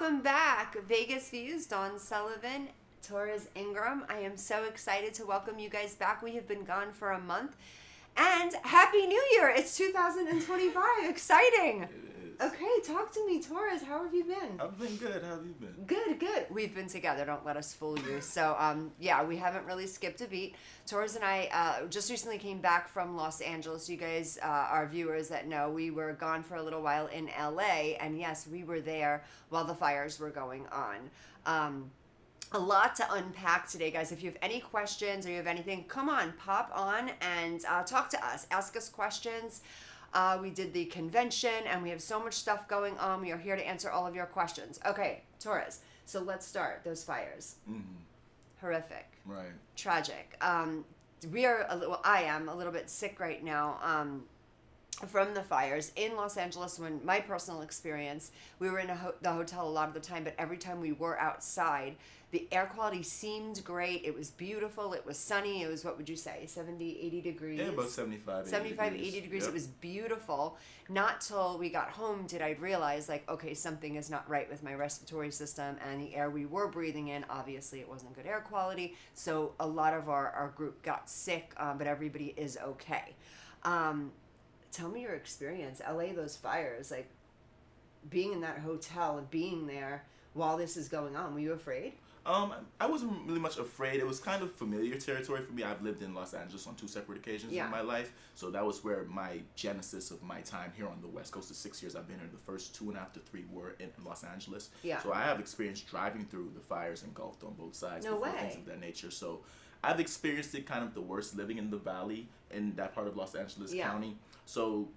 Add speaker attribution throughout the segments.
Speaker 1: welcome back. Vegas Views, Dawn Sullivan, Torres Ingram. I am so excited to welcome you guys back. We have been gone for a month. And Happy New Year! It's 2025. Exciting!
Speaker 2: It is.
Speaker 1: Okay, talk to me, Torres. How have you been?
Speaker 2: I've been good. How have you been?
Speaker 1: Good. We've been together. Don't let us fool you. So, we haven't really skipped a beat. Torres and I just recently came back from Los Angeles. You guys, our viewers that know, we were gone for a little while in LA. And yes, we were there while the fires were going on. A lot to unpack today, guys. If you have any questions or you have anything, come on, pop on and talk to us. Ask us questions. We did the convention and we have so much stuff going on. We are here to answer all of your questions. Okay, Torres. So let's start. Those fires.
Speaker 2: Mm-hmm.
Speaker 1: Horrific.
Speaker 2: Right.
Speaker 1: Tragic. I am a little bit sick right now. From the fires in Los Angeles. When my personal experience, we were in the hotel a lot of the time, but every time we were outside, the air quality seemed great. It was beautiful. It was sunny. It was, what would you say, 70, 80 degrees?
Speaker 2: Yeah, about 75,
Speaker 1: 80 degrees.
Speaker 2: Yep.
Speaker 1: It was beautiful. Not till we got home did I realize, like, okay, something is not right with my respiratory system and the air we were breathing in. Obviously, it wasn't good air quality. So a lot of our group got sick, but everybody is okay. Tell me your experience. LA, those fires, like being in that hotel and being there while this is going on. Were you afraid?
Speaker 2: I wasn't really much afraid. It was kind of familiar territory for me. I've lived in Los Angeles on 2 separate occasions in my life. So that was where my genesis of my time here on the West Coast. The 6 years I've been here, the first 2.5 to 3 were in Los Angeles.
Speaker 1: Yeah.
Speaker 2: So I have experience driving through the fires engulfed on both sides.
Speaker 1: No way.
Speaker 2: Things of that nature. So I've experienced it kind of the worst living in the valley in that part of Los Angeles County. So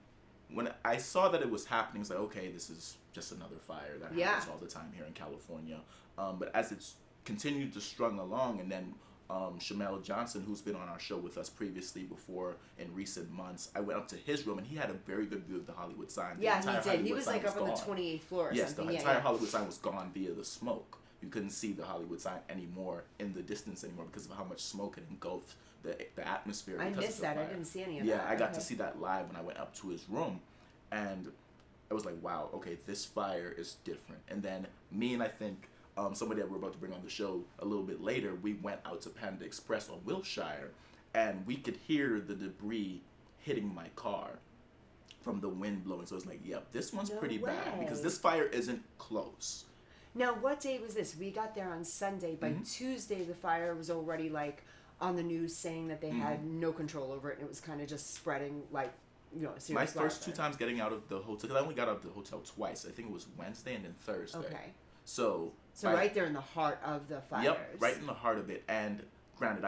Speaker 2: when I saw that it was happening, it's like, okay, this is just another fire that happens all the time here in California. But as it's continued to strung along, and then Shamel Johnson, who's been on our show with us previously before in recent months, I went up to his room and he had a very good view of the Hollywood sign.
Speaker 1: Yeah, he did. He was like up on the 28th floor or
Speaker 2: yes,
Speaker 1: something.
Speaker 2: the entire Hollywood sign was gone via the smoke. You couldn't see the Hollywood sign anymore in the distance anymore because of how much smoke had engulfed the atmosphere.
Speaker 1: I missed that. I didn't see any of that.
Speaker 2: Yeah, I got to see that live when I went up to his room, and I was like, wow, okay, this fire is different. And then me and I think somebody that we're about to bring on the show a little bit later, we went out to Panda Express on Wilshire, and we could hear the debris hitting my car from the wind blowing. So it's like, yep, this one's pretty bad because this fire isn't close.
Speaker 1: Now, what day was this? We got there on Sunday. By Tuesday, the fire was already like on the news saying that they had no control over it, and it was kind of just spreading like, serious
Speaker 2: My first
Speaker 1: wildfire.
Speaker 2: 2 times getting out of the hotel, because I only got out of the hotel twice. I think it was Wednesday and then Thursday.
Speaker 1: Okay.
Speaker 2: So
Speaker 1: right there in the heart of the fires.
Speaker 2: Yep, right in the heart of it. And granted,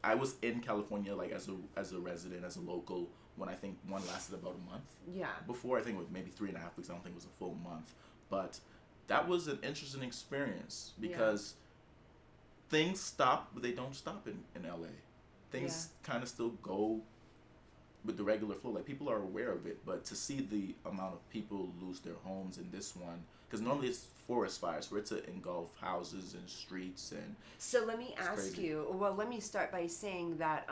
Speaker 2: I was in California like as a resident, as a local, when I think one lasted about a month.
Speaker 1: Yeah.
Speaker 2: Before, I think it was maybe 3.5 weeks. I don't think it was a full month. But that was an interesting experience because things stop, but they don't stop in LA. Things kind of still go with the regular flow. Like, people are aware of it, but to see the amount of people lose their homes in this one, because normally it's forest fires for it to engulf houses and streets and.
Speaker 1: So let me ask
Speaker 2: crazy.
Speaker 1: you. Well, let me start by saying that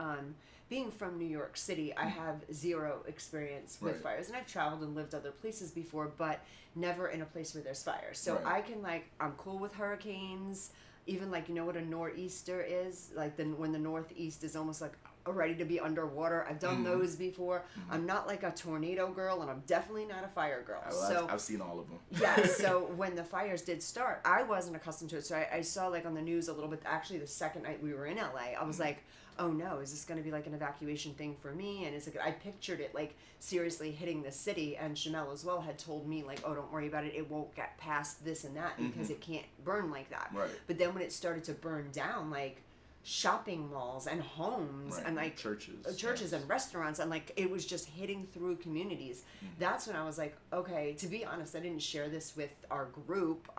Speaker 1: being from New York City, I have zero experience with fires, and I've traveled and lived other places before, but never in a place where there's fires. So I can I'm cool with hurricanes. Even what a nor'easter is, like when the northeast is almost like ready to be underwater. I've done those before. I'm not like a tornado girl, and I'm definitely not a fire girl.
Speaker 2: I've seen all of them.
Speaker 1: Yeah, so when the fires did start, I wasn't accustomed to it. So I saw on the news a little bit, actually the second night we were in LA, I was like, oh no, is this going to be like an evacuation thing for me? And I pictured it like seriously hitting the city, and Chanel as well had told me like, oh, don't worry about it. It won't get past this and that because it can't burn like that.
Speaker 2: Right.
Speaker 1: But then when it started to burn down, like shopping malls and homes and like churches and restaurants, and like it was just hitting through communities. That's when I was like, okay, to be honest, I didn't share this with our group.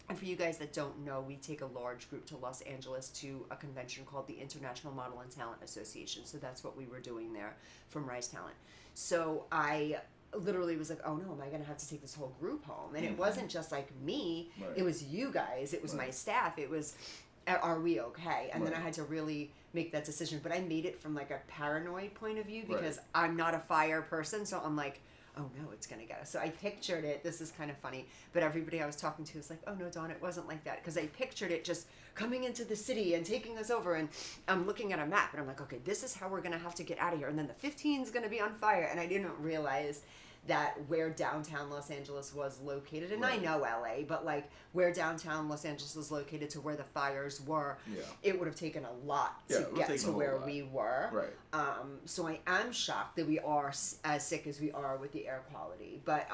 Speaker 1: And for you guys that don't know, we take a large group to Los Angeles to a convention called the International Model and Talent Association. So that's what we were doing there from Rise Talent. So I literally was like, oh no, am I going to have to take this whole group home? And it wasn't just like me. It was you guys. It was my staff. It was, are we okay? And then I had to really make that decision. But I made it from like a paranoid point of view because I'm not a fire person. So I'm like, oh no, it's going to get us. So I pictured it. This is kind of funny, but everybody I was talking to was like, oh no, Dawn, it wasn't like that. Because I pictured it just coming into the city and taking us over. And I'm looking at a map and I'm like, okay, this is how we're going to have to get out of here. And then the 15 is going to be on fire. And I didn't realize that where downtown Los Angeles was located, and right. I know LA, but like where downtown Los Angeles was located to where the fires were, it would have taken a lot to get to where we were.
Speaker 2: Right.
Speaker 1: So I am shocked that we are as sick as we are with the air quality. But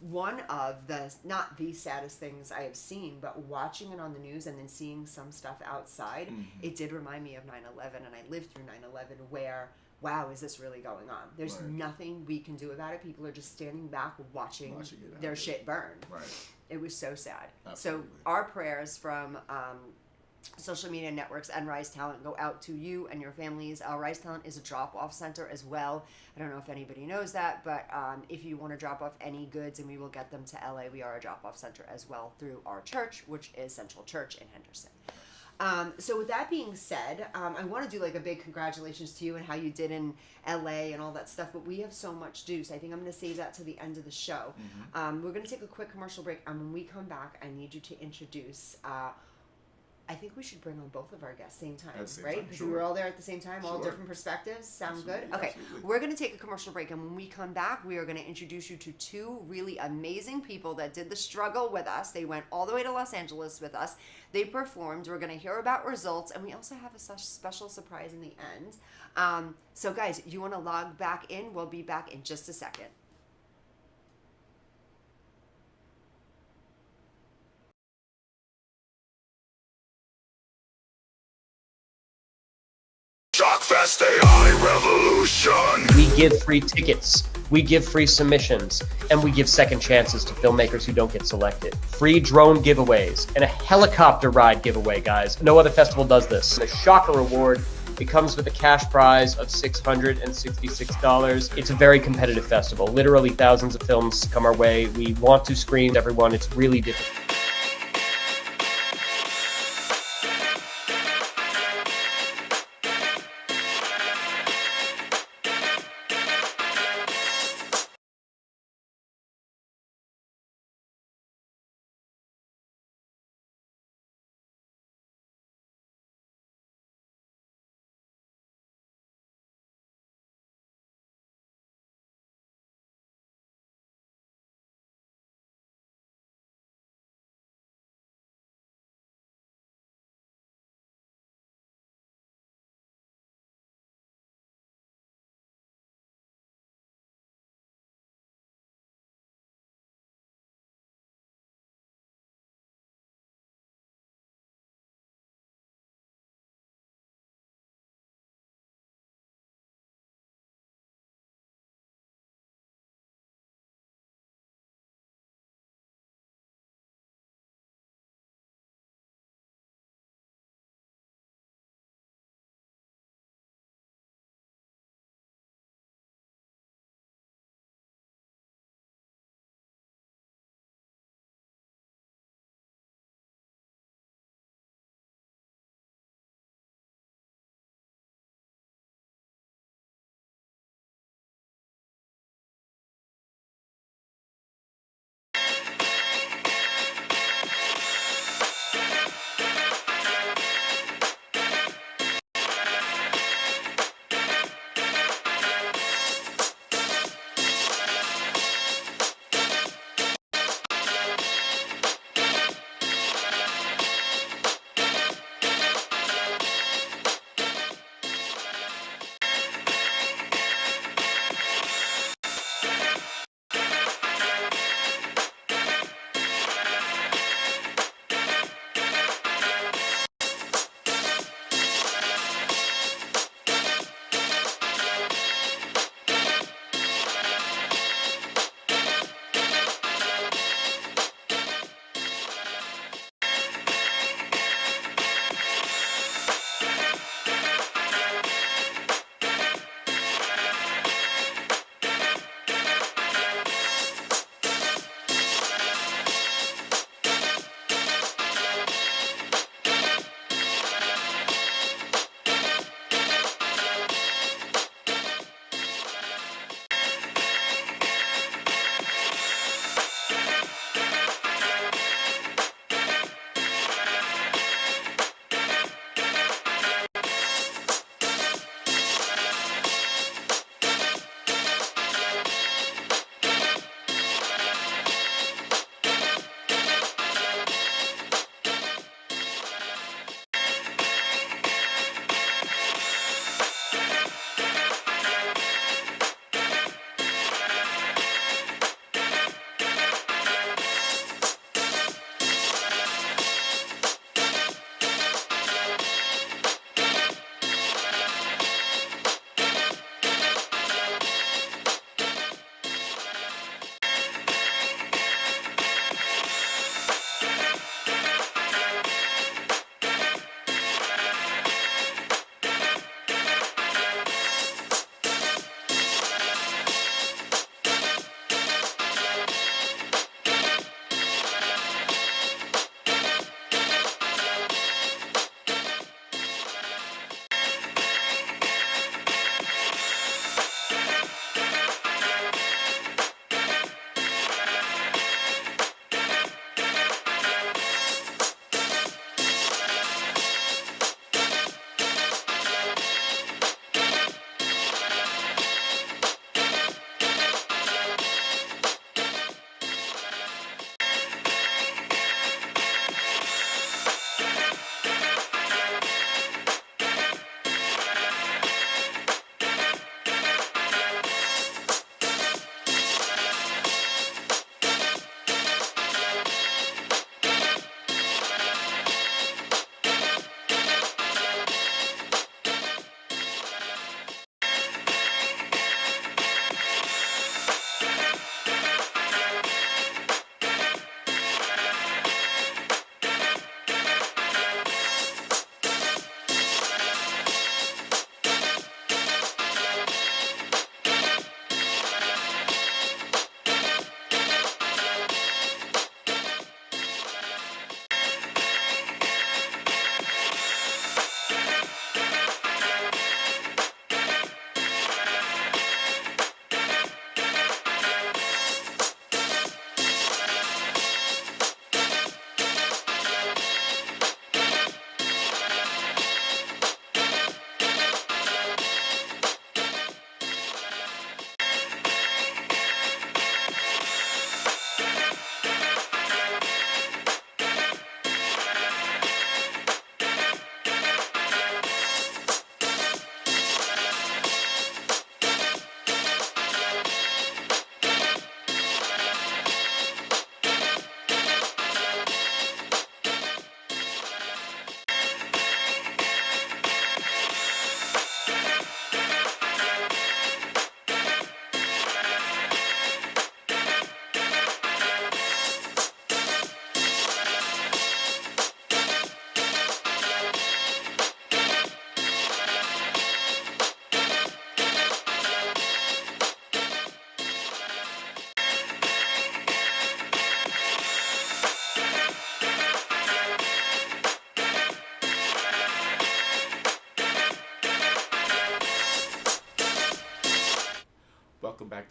Speaker 1: one of the, not the saddest things I have seen, but watching it on the news and then seeing some stuff outside, it did remind me of 9/11, and I lived through 9/11 where, wow, is this really going on? There's right. nothing we can do about it. People are just standing back watching their shit burn.
Speaker 2: Right.
Speaker 1: It was so sad.
Speaker 2: Absolutely.
Speaker 1: So our prayers from social media networks and Rise Talent go out to you and your families. Rise Talent is a drop-off center as well. I don't know if anybody knows that, but if you want to drop off any goods and we will get them to LA, we are a drop-off center as well through our church, which is Central Church in Henderson. So with that being said, I want to do like a big congratulations to you and how you did in LA and all that stuff, but we have so much to do, so I think I'm going to save that to the end of the show. We're going to take a quick commercial break, and when we come back, I need you to introduce, I think we should bring on both of our guests same time, right? Because we were all there at the same time, all different perspectives. Sound good? Okay, we're going to take a commercial break, and when we come back, we are going to introduce you to two really amazing people that did the struggle with us. They went all the way to Los Angeles with us. They performed. We're going to hear about results, and we also have a special surprise in the end. So guys, you want to log back in? We'll be back in just a second.
Speaker 3: Shockfest AI Revolution.
Speaker 4: We give free tickets, we give free submissions, and we give second chances to filmmakers who don't get selected. Free drone giveaways and a helicopter ride giveaway, guys. No other festival does this. The Shocker Award, it comes with a cash prize of $666. It's a very competitive festival. Literally thousands of films come our way. We want to screen everyone. It's really difficult.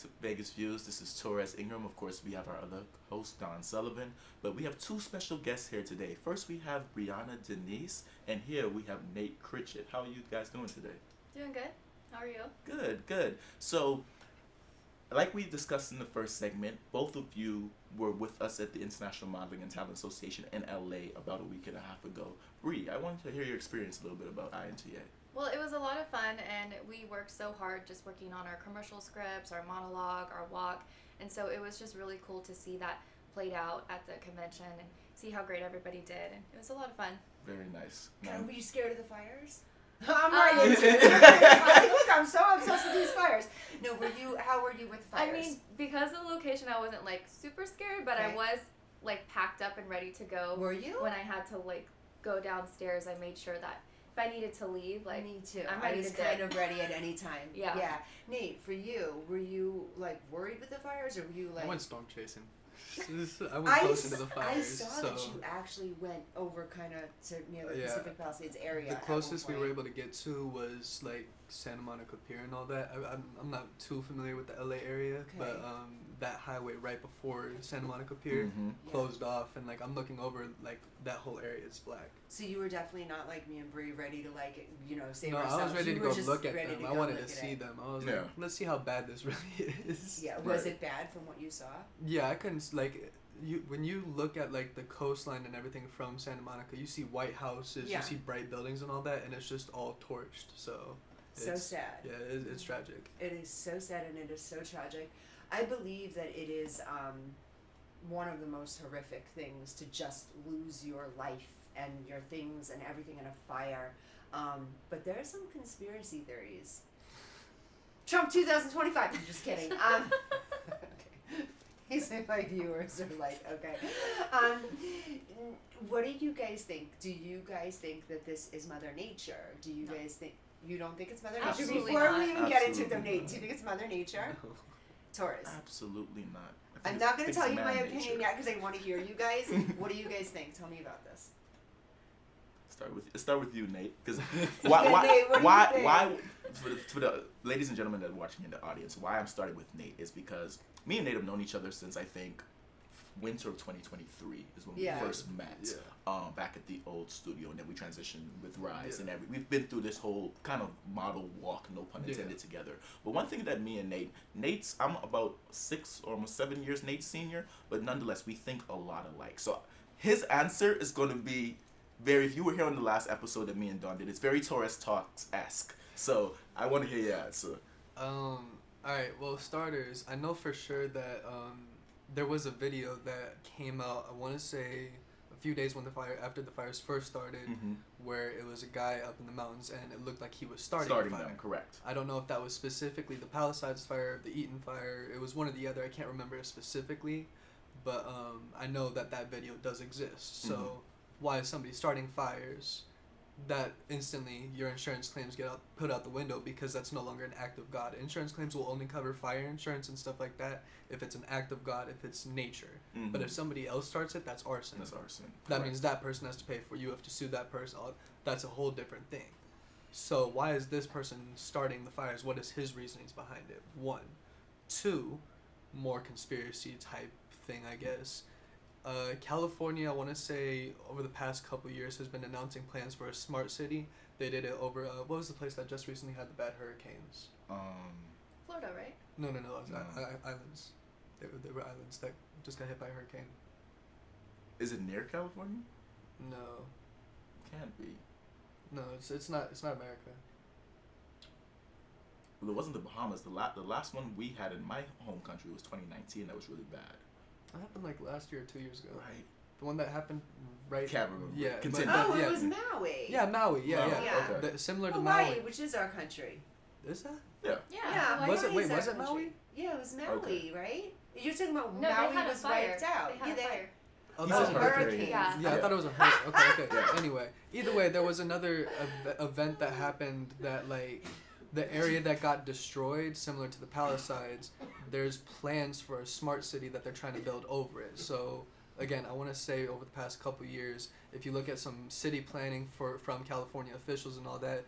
Speaker 2: to Vegas Views. This is Torres Ingram. Of course, we have our other host, Don Sullivan. But we have two special guests here today. First, we have Brianna Denise, and here we have Nate Critchett. How are you guys doing today?
Speaker 5: Doing good. How are you?
Speaker 2: Good, good. So, like we discussed in the first segment, both of you were with us at the International Modeling and Talent Association in LA about a week and a half ago. Bree, I wanted to hear your experience a little bit about INTA.
Speaker 5: Well, it was a lot of fun, and we worked so hard just working on our commercial scripts, our monologue, our walk, and so it was just really cool to see that played out at the convention and see how great everybody did, and it was a lot of fun.
Speaker 2: Very nice.
Speaker 1: Were you scared of the fires? I'm right into it. Look, I'm so obsessed with these fires. No, how were you with fires?
Speaker 5: I mean, because of the location, I wasn't like super scared, but
Speaker 1: Okay.
Speaker 5: I was like packed up and ready to go.
Speaker 1: Were you?
Speaker 5: When I had to like go downstairs, I made sure that if I needed to leave, like
Speaker 1: me too.
Speaker 5: I'm
Speaker 1: I
Speaker 5: ready
Speaker 1: was
Speaker 5: to
Speaker 1: kind
Speaker 5: dip.
Speaker 1: of ready at any time.
Speaker 5: Yeah.
Speaker 1: Yeah. Nate, for you, were you like worried with the fires, or were you like?
Speaker 6: I went storm chasing. I went close into the fires.
Speaker 1: I saw
Speaker 6: so
Speaker 1: that you actually went over kind of to near the
Speaker 6: Yeah.
Speaker 1: Pacific Palisades area.
Speaker 6: the
Speaker 1: at
Speaker 6: closest
Speaker 1: one
Speaker 6: we were
Speaker 1: point.
Speaker 6: able to get to was like Santa Monica Pier and all that. I'm not too familiar with the LA area, but
Speaker 1: Okay.
Speaker 6: that highway right before Santa Monica Pier
Speaker 2: Mhm.
Speaker 1: Yeah.
Speaker 6: closed off, and like I'm looking over, like that whole area is black.
Speaker 1: So you were definitely not like me and Bree, ready to like save
Speaker 6: No,
Speaker 1: ourselves.
Speaker 6: I was ready
Speaker 1: You
Speaker 6: to
Speaker 1: were
Speaker 6: go
Speaker 1: just
Speaker 6: look at
Speaker 1: ready
Speaker 6: them.
Speaker 1: to
Speaker 6: I
Speaker 1: go
Speaker 6: wanted
Speaker 1: look
Speaker 6: to
Speaker 1: at
Speaker 6: see
Speaker 1: it.
Speaker 6: them. I was
Speaker 2: Yeah.
Speaker 6: like, let's see how bad this really is.
Speaker 1: Yeah. Was
Speaker 2: Right.
Speaker 1: it bad from what you saw?
Speaker 6: Yeah, I couldn't like when you look at like the coastline and everything from Santa Monica, you see white houses,
Speaker 1: Yeah.
Speaker 6: you see bright buildings and all that, and it's just all torched. So
Speaker 1: So
Speaker 6: it's,
Speaker 1: sad.
Speaker 6: Yeah, it's tragic.
Speaker 1: It is so sad and it is so tragic. I believe that it is one of the most horrific things to just lose your life and your things and everything in a fire. But there are some conspiracy theories. Trump 2025. I'm just kidding. Okay. These are my viewers are like, okay. What do you guys think? Do you guys think that this is Mother Nature? Do you guys think you don't think it's Mother Nature?
Speaker 5: Absolutely
Speaker 1: Before
Speaker 5: not.
Speaker 1: we even get into the
Speaker 2: Absolutely
Speaker 1: Nate,
Speaker 2: not.
Speaker 1: do you think it's Mother Nature?
Speaker 2: Absolutely
Speaker 1: Taurus.
Speaker 2: not. I think
Speaker 1: I'm
Speaker 2: it's-
Speaker 1: not going
Speaker 2: it's
Speaker 1: to tell you my
Speaker 2: man
Speaker 1: opinion
Speaker 2: nature.
Speaker 1: yet because I want to hear you guys. What do you guys think? Tell me about this.
Speaker 2: Start with you, Nate. Because
Speaker 1: Nate, what do you think?
Speaker 2: why for the ladies and gentlemen that are watching in the audience, why I'm starting with Nate is because me and Nate have known each other since I think winter of 2023 is when
Speaker 1: Yeah.
Speaker 2: we first met.
Speaker 6: Yeah.
Speaker 2: Back at the old studio, and then we transitioned with Rise
Speaker 6: Yeah.
Speaker 2: and we've been through this whole kind of model walk, no pun
Speaker 6: Yeah.
Speaker 2: intended, together. But one thing that me and Nate's I'm about 6 or almost 7 years Nate's senior, but nonetheless we think a lot alike. So his answer is going to be very. If you were here on the last episode that me and Don did, it's very Torres Talks-esque. So I want to hear your answer.
Speaker 6: Alright, well, starters, I know for sure that there was a video that came out, I want to say a few days after the fires first started,
Speaker 2: Mhm.
Speaker 6: where it was a guy up in the mountains and it looked like he was starting
Speaker 2: Starting
Speaker 6: a fire.
Speaker 2: them, correct.
Speaker 6: I don't know if that was specifically the Palisades fire, the Eaton fire. It was one or the other. I can't remember it specifically, but I know that video does exist. So
Speaker 2: Mhm.
Speaker 6: why is somebody starting fires? That instantly your insurance claims get put out the window because that's no longer an act of God. Insurance claims will only cover fire insurance and stuff like that if it's an act of God, if it's nature. But
Speaker 2: Mhm.
Speaker 6: if somebody else starts it, that's arson.
Speaker 2: That's arson.
Speaker 6: That
Speaker 2: Correct.
Speaker 6: means that person has to pay for it. You have to sue that person. That's a whole different thing. So why is this person starting the fires? What is his reasonings behind it? 1. 2, more conspiracy type thing, I guess. California, I want to say, over the past couple years has been announcing plans for a smart city. They did it over, what was the place that just recently had the bad hurricanes?
Speaker 5: Florida, right?
Speaker 6: No, it was
Speaker 2: No.
Speaker 6: islands. They were islands that just got hit by a hurricane.
Speaker 2: Is it near California?
Speaker 6: No,
Speaker 2: Can't be.
Speaker 6: no, it's not America.
Speaker 2: Well, it wasn't the Bahamas. The last one we had in my home country was 2019. That was really bad.
Speaker 6: That happened like last year or 2 years ago.
Speaker 2: Right.
Speaker 6: The one that happened right.
Speaker 2: Can't remember.
Speaker 6: Yeah.
Speaker 2: Continue.
Speaker 1: Oh,
Speaker 6: yeah.
Speaker 1: it was Maui.
Speaker 6: Yeah, Maui. Yeah,
Speaker 2: Maui,
Speaker 6: yeah.
Speaker 2: okay.
Speaker 6: Similar to
Speaker 1: Hawaii,
Speaker 6: Maui.
Speaker 1: which is our country.
Speaker 6: Is that?
Speaker 2: Yeah.
Speaker 5: Yeah.
Speaker 6: Was it-
Speaker 1: Hawaii
Speaker 6: wait,
Speaker 1: is
Speaker 6: was
Speaker 1: our
Speaker 6: it
Speaker 1: country.
Speaker 6: Maui?
Speaker 1: Yeah, it was Maui,
Speaker 2: Okay.
Speaker 1: right? You're talking about
Speaker 5: No,
Speaker 1: Maui
Speaker 5: they had
Speaker 1: was
Speaker 5: a fire.
Speaker 1: wiped out.
Speaker 5: They had a fire.
Speaker 6: Oh,
Speaker 2: He
Speaker 6: that was
Speaker 2: said
Speaker 6: a
Speaker 1: hurricane.
Speaker 2: hurricane.
Speaker 5: Yeah.
Speaker 6: Yeah, I thought it was a hurricane. Okay.
Speaker 2: Yeah.
Speaker 6: Anyway, either way, there was another event that happened that like the area that got destroyed, similar to the Palisades. There's plans for a smart city that they're trying to build over it. So again, I want to say over the past couple years, if you look at some city planning from California officials and all that,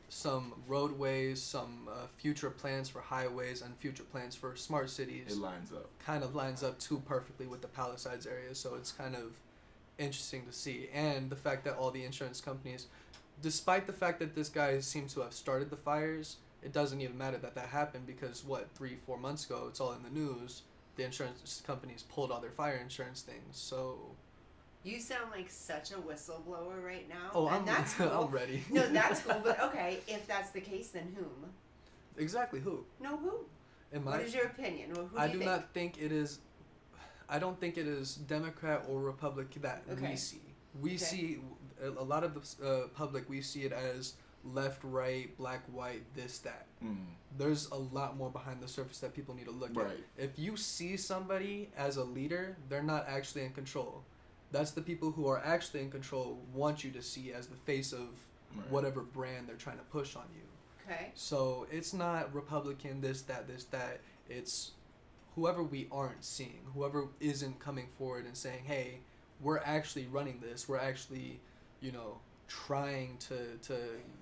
Speaker 6: some roadways, some future plans for highways, and future plans for smart cities.
Speaker 2: It lines up.
Speaker 6: Kind of lines up too perfectly with the Palisades area, so it's kind of interesting to see. And the fact that all the insurance companies, despite the fact that this guy seems to have started the fires, it doesn't even matter that happened, because 3-4 months ago, it's all in the news, the insurance companies pulled all their fire insurance things. So
Speaker 1: you sound like such a whistleblower right now.
Speaker 6: Oh,
Speaker 1: and that's cool.
Speaker 6: I'm ready.
Speaker 1: No, that's cool. But okay, if that's the case, then whom?
Speaker 6: Exactly who?
Speaker 1: No, who? What is your opinion? Who
Speaker 6: I
Speaker 1: do you
Speaker 6: do
Speaker 1: think?
Speaker 6: not think it is. I don't think it is Democrat or Republican that
Speaker 1: Okay.
Speaker 6: we see. We see a lot of the public. We see it as left, right, black, white, this, that. There's a lot more behind the surface that people need to look at. If you see somebody as a leader, they're not actually in control. That's the people who are actually in control want you to see as the face of whatever brand they're trying to push on you.
Speaker 1: Okay.
Speaker 6: So it's not Republican, this, that. It's whoever we aren't seeing, whoever isn't coming forward and saying, hey, we're actually running this. We're actually, trying to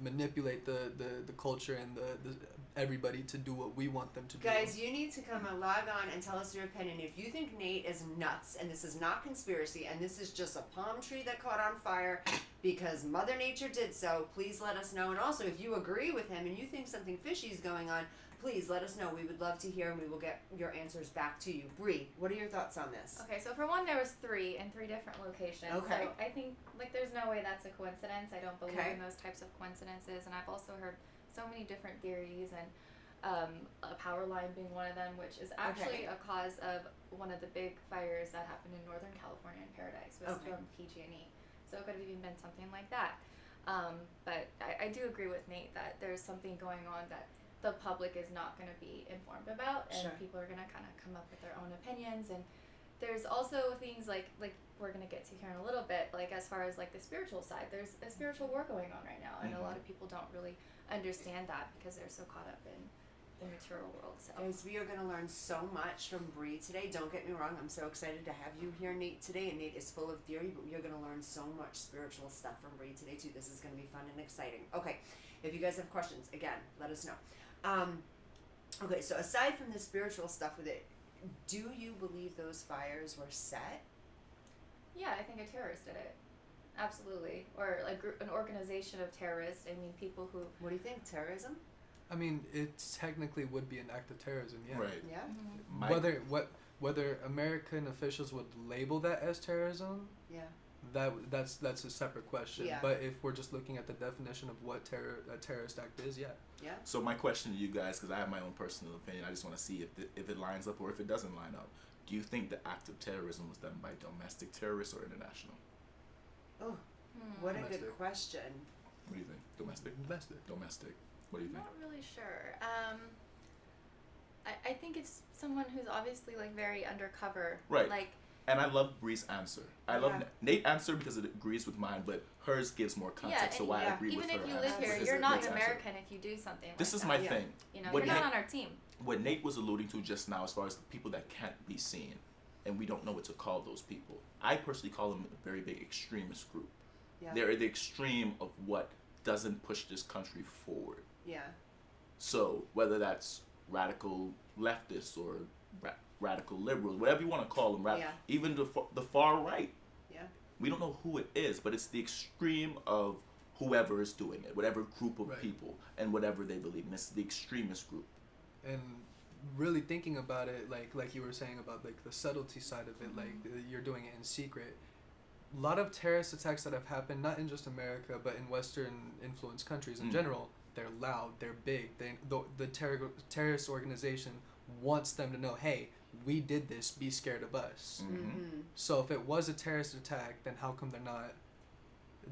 Speaker 6: manipulate the culture and the everybody to do what we want them to do.
Speaker 1: Guys, you need to come and log on and tell us your opinion. If you think Nate is nuts and this is not conspiracy and this is just a palm tree that caught on fire because Mother Nature did so, please let us know. And also, if you agree with him and you think something fishy is going on, please let us know. We would love to hear and we will get your answers back to you. Bree, what are your thoughts on this?
Speaker 5: Okay, so for one, there was 3 in 3 different locations.
Speaker 1: Okay.
Speaker 5: So I think, there's no way that's a coincidence. I don't believe
Speaker 1: Okay.
Speaker 5: in those types of coincidences. And I've also heard so many different theories, and a power line being one of them, which is actually a cause of one of the big fires that happened in Northern California in Paradise. It was from PG&E. So it could have even been something like that. But I do agree with Nate that there's something going on that the public is not going to be informed about, and people are going to kind of come up with their own opinions. And there's also things like we're going to get to here in a little bit, as far as the spiritual side, there's a spiritual war going on right now, and a lot of people don't really understand that because they're so caught up in the material world. So
Speaker 1: Guys, we are going to learn so much from Bree today. Don't get me wrong, I'm so excited to have you here, Nate, today. And Nate is full of theory, but we are going to learn so much spiritual stuff from Bree today too. This is going to be fun and exciting. Okay, if you guys have questions, again, let us know. Okay, so aside from the spiritual stuff with it, do you believe those fires were set?
Speaker 5: yeah, I think a terrorist did it. Absolutely. Or an organization of terrorists. I mean, people who...
Speaker 1: What do you think? Terrorism?
Speaker 6: I mean, it technically would be an act of terrorism, yeah.
Speaker 2: Right.
Speaker 1: Yeah.
Speaker 5: Mm-hmm.
Speaker 6: Whether American officials would label that as terrorism,
Speaker 1: Yeah.
Speaker 6: that's a separate question.
Speaker 1: Yeah.
Speaker 6: But if we're just looking at the definition of what a terrorist act is, yeah.
Speaker 1: Yeah.
Speaker 2: So my question to you guys, because I have my own personal opinion, I just want to see if it lines up or if it doesn't line up. Do you think the act of terrorism was done by domestic terrorists or international?
Speaker 1: Oh, what a good
Speaker 6: Domestic.
Speaker 1: question.
Speaker 2: What do you think? Domestic? Domestic. What do you
Speaker 5: I'm
Speaker 2: think?
Speaker 5: not really sure. I think it's someone who's obviously very undercover.
Speaker 2: Right.
Speaker 5: Like,
Speaker 2: And I love Bree's answer. I love
Speaker 1: Yeah.
Speaker 2: Nate's answer because it agrees with mine, but hers gives more context, so
Speaker 5: and
Speaker 2: why I
Speaker 1: yeah,
Speaker 2: agree with
Speaker 5: even
Speaker 2: her
Speaker 5: if you
Speaker 2: answer.
Speaker 5: live here,
Speaker 2: Because
Speaker 5: you're
Speaker 2: it
Speaker 5: not
Speaker 2: makes
Speaker 5: an
Speaker 2: sense.
Speaker 5: American if you do something like
Speaker 2: This is
Speaker 5: that.
Speaker 2: my
Speaker 1: Yeah.
Speaker 2: thing.
Speaker 5: You're not on our team.
Speaker 2: What Nate was alluding to just now, as far as the people that can't be seen, and we don't know what to call those people. I personally call them a very big extremist group.
Speaker 1: Yeah.
Speaker 2: They're the extreme of what doesn't push this country forward.
Speaker 1: Yeah.
Speaker 2: So whether that's radical leftists or radical liberals, whatever you want to call them,
Speaker 1: Yeah.
Speaker 2: even the far right.
Speaker 1: Yeah.
Speaker 2: We don't know who it is, but it's the extreme of whoever is doing it, whatever group of
Speaker 6: Right.
Speaker 2: people and whatever they believe in. It's the extremist group.
Speaker 6: And really thinking about it, like you were saying about the subtlety side of it, you're doing it in secret. A lot of terrorist attacks that have happened, not in just America, but in Western influenced countries in general, they're loud, they're big. The terrorist organization wants them to know, hey, we did this, be scared of us.
Speaker 1: Mm-hmm.
Speaker 6: So if it was a terrorist attack, then how come they're not?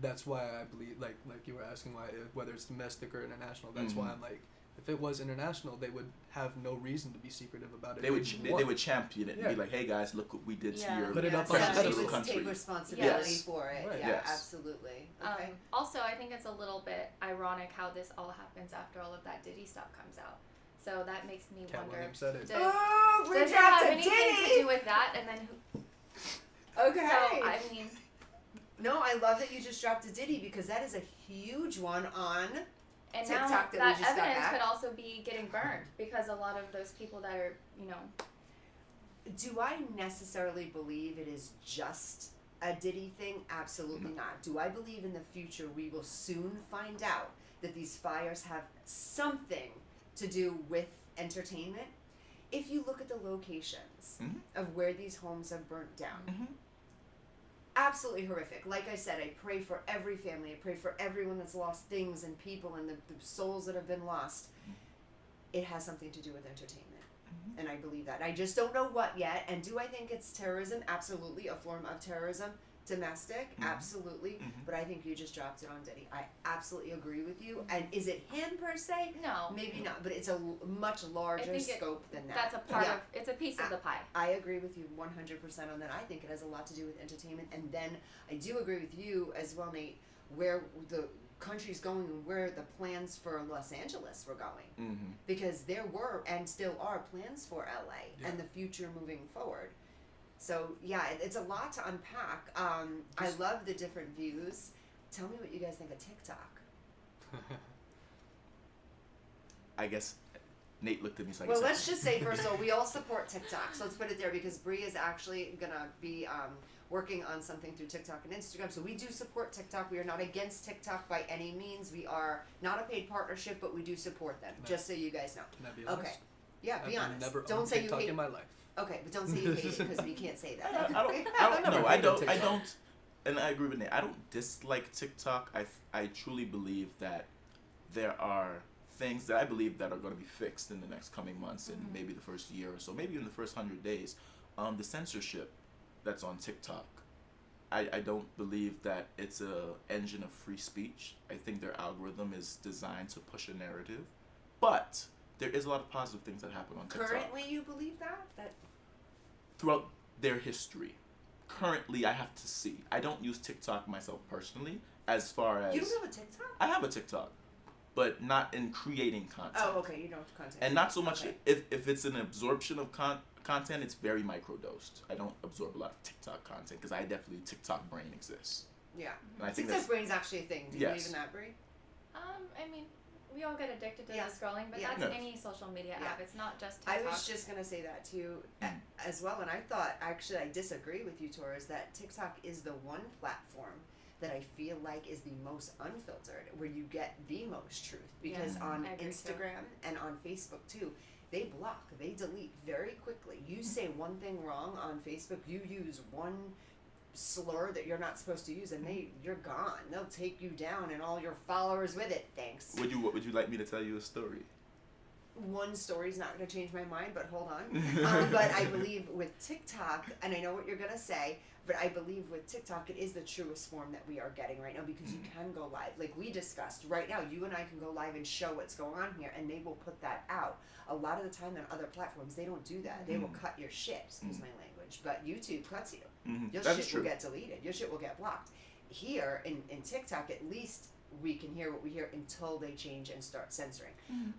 Speaker 6: That's why I believe, like you were asking, whether it's domestic or international. That's why I'm like, if it was international, they would have no reason to be secretive about it.
Speaker 2: They would champion it and be
Speaker 6: Yeah.
Speaker 2: like, hey guys, look what we did to
Speaker 5: Yeah.
Speaker 2: your
Speaker 6: Put it up on
Speaker 2: precious
Speaker 6: the
Speaker 1: Somebody
Speaker 2: little
Speaker 1: would
Speaker 2: country.
Speaker 1: take responsibility
Speaker 2: Yes.
Speaker 1: for it.
Speaker 6: Right.
Speaker 1: Yeah,
Speaker 2: Yes.
Speaker 1: absolutely. Okay.
Speaker 5: Also, I think it's a little bit ironic how this all happens after all of that Diddy stuff comes out. So that makes me
Speaker 6: Cat
Speaker 5: wonder,
Speaker 6: Williams said it.
Speaker 1: Oh, we
Speaker 5: does it
Speaker 1: dropped
Speaker 5: have
Speaker 1: a
Speaker 5: anything to
Speaker 1: Diddy!
Speaker 5: do with that? And then who?
Speaker 1: Okay.
Speaker 5: So, I mean,
Speaker 1: No, I love that you just dropped a Diddy because that is a huge one on
Speaker 5: and
Speaker 1: TikTok. TikTok that we just got
Speaker 5: evidence
Speaker 1: back.
Speaker 5: could also be getting burned because a lot of those people that are,
Speaker 1: Do I necessarily believe it is just a Diddy thing? Absolutely not. Do I believe in the future we will soon find out that these fires have something to do with entertainment? If you look at the locations of where these homes have burnt down, absolutely horrific. Like I said, I pray for every family. I pray for everyone that's lost things and people and the souls that have been lost. It has something to do with entertainment. And I believe that. I just don't know what yet. And do I think it's terrorism? Absolutely. A form of terrorism. Domestic? Absolutely. But I think you just dropped it on Diddy. I absolutely agree with you. And is it him per se?
Speaker 5: No.
Speaker 1: Maybe not. But it's a much larger scope than that.
Speaker 5: That's a part of, it's a piece of the pie.
Speaker 1: I agree with you 100% on that. I think it has a lot to do with entertainment. And then I do agree with you as well, Nate, where the country's going and where the plans for Los Angeles were going, because there were and still are plans for LA and the future moving forward. So yeah, it's a lot to unpack. I love the different views. Tell me what you guys think of TikTok.
Speaker 2: I guess Nate looked at me. So
Speaker 1: well, let's just say first of all, we all support TikTok. So let's put it there because Bree is actually gonna be working on something through TikTok and Instagram. So we do support TikTok. We are not against TikTok by any means. We are not a paid partnership, but we do support them. Just so you guys know.
Speaker 6: Can I be honest?
Speaker 1: Okay. Yeah, be honest.
Speaker 6: Never
Speaker 1: don't say
Speaker 6: TikTok
Speaker 1: you hate
Speaker 6: in my life.
Speaker 1: Okay, but don't say you hate it because we can't say that.
Speaker 2: I don't, and I agree with Nate. I don't dislike TikTok. I truly believe that there are things that I believe that are going to be fixed in the next coming months and maybe the first year or so, maybe in the first 100 days. The censorship that's on TikTok. I don't believe that it's a engine of free speech. I think their algorithm is designed to push a narrative, but there is a lot of positive things that happen on TikTok.
Speaker 1: Currently, you believe that?
Speaker 2: Throughout their history. Currently, I have to see. I don't use TikTok myself personally, as far as...
Speaker 1: You don't have a TikTok?
Speaker 2: I have a TikTok, but not in creating content.
Speaker 1: Oh, okay, you don't have content.
Speaker 2: And not so much, if it's an absorption of content, it's very microdosed. I don't absorb a lot of TikTok content, because I definitely, TikTok brain exists.
Speaker 1: Yeah.
Speaker 2: And I think
Speaker 1: TikTok brain's actually a thing. Do you believe in that, Brie?
Speaker 5: I mean, we all get addicted to the scrolling, but that's any social media app. It's not just TikTok.
Speaker 1: I was just going to say that too as well, and I thought, actually, I disagree with you, Torres, that TikTok is the one platform that I feel like is the most unfiltered, where you get the most truth. Because on Instagram and on Facebook too, they block, they delete very quickly. You say one thing wrong on Facebook, you use one slur that you're not supposed to use, and you're gone. They'll take you down and all your followers with it. Thanks.
Speaker 2: Would you like me to tell you a story?
Speaker 1: One story's not going to change my mind, but hold on. But I believe with TikTok, and I know what you're going to say, but I believe with TikTok, it is the truest form that we are getting right now, because you can go live. Like we discussed, right now, you and I can go live and show what's going on here, and they will put that out. A lot of the time on other platforms, they don't do that. They will cut your shit, excuse my language, but YouTube cuts you. Your shit will get deleted. Your shit will get blocked. Here, in TikTok, at least we can hear what we hear until they change and start censoring.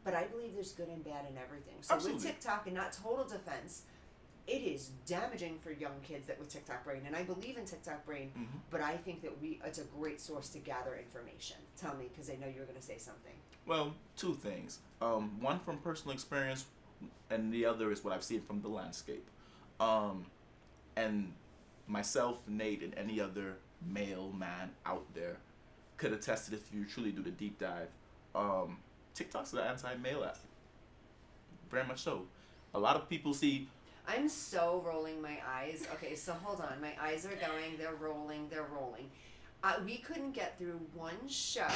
Speaker 1: But I believe there's good and bad in everything. So with TikTok, and not total defense, it is damaging for young kids that with TikTok brain, and I believe in TikTok brain, but I think that it's a great source to gather information. Tell me, because I know you were going to say something.
Speaker 2: Well, two things. One from personal experience, and the other is what I've seen from the landscape. And myself, Nate, and any other male man out there could attest to, if you truly do the deep dive, TikTok's an anti-male app. Very much so. A lot of people see...
Speaker 1: I'm so rolling my eyes. Okay, so hold on. My eyes are going. They're rolling. We couldn't get through one show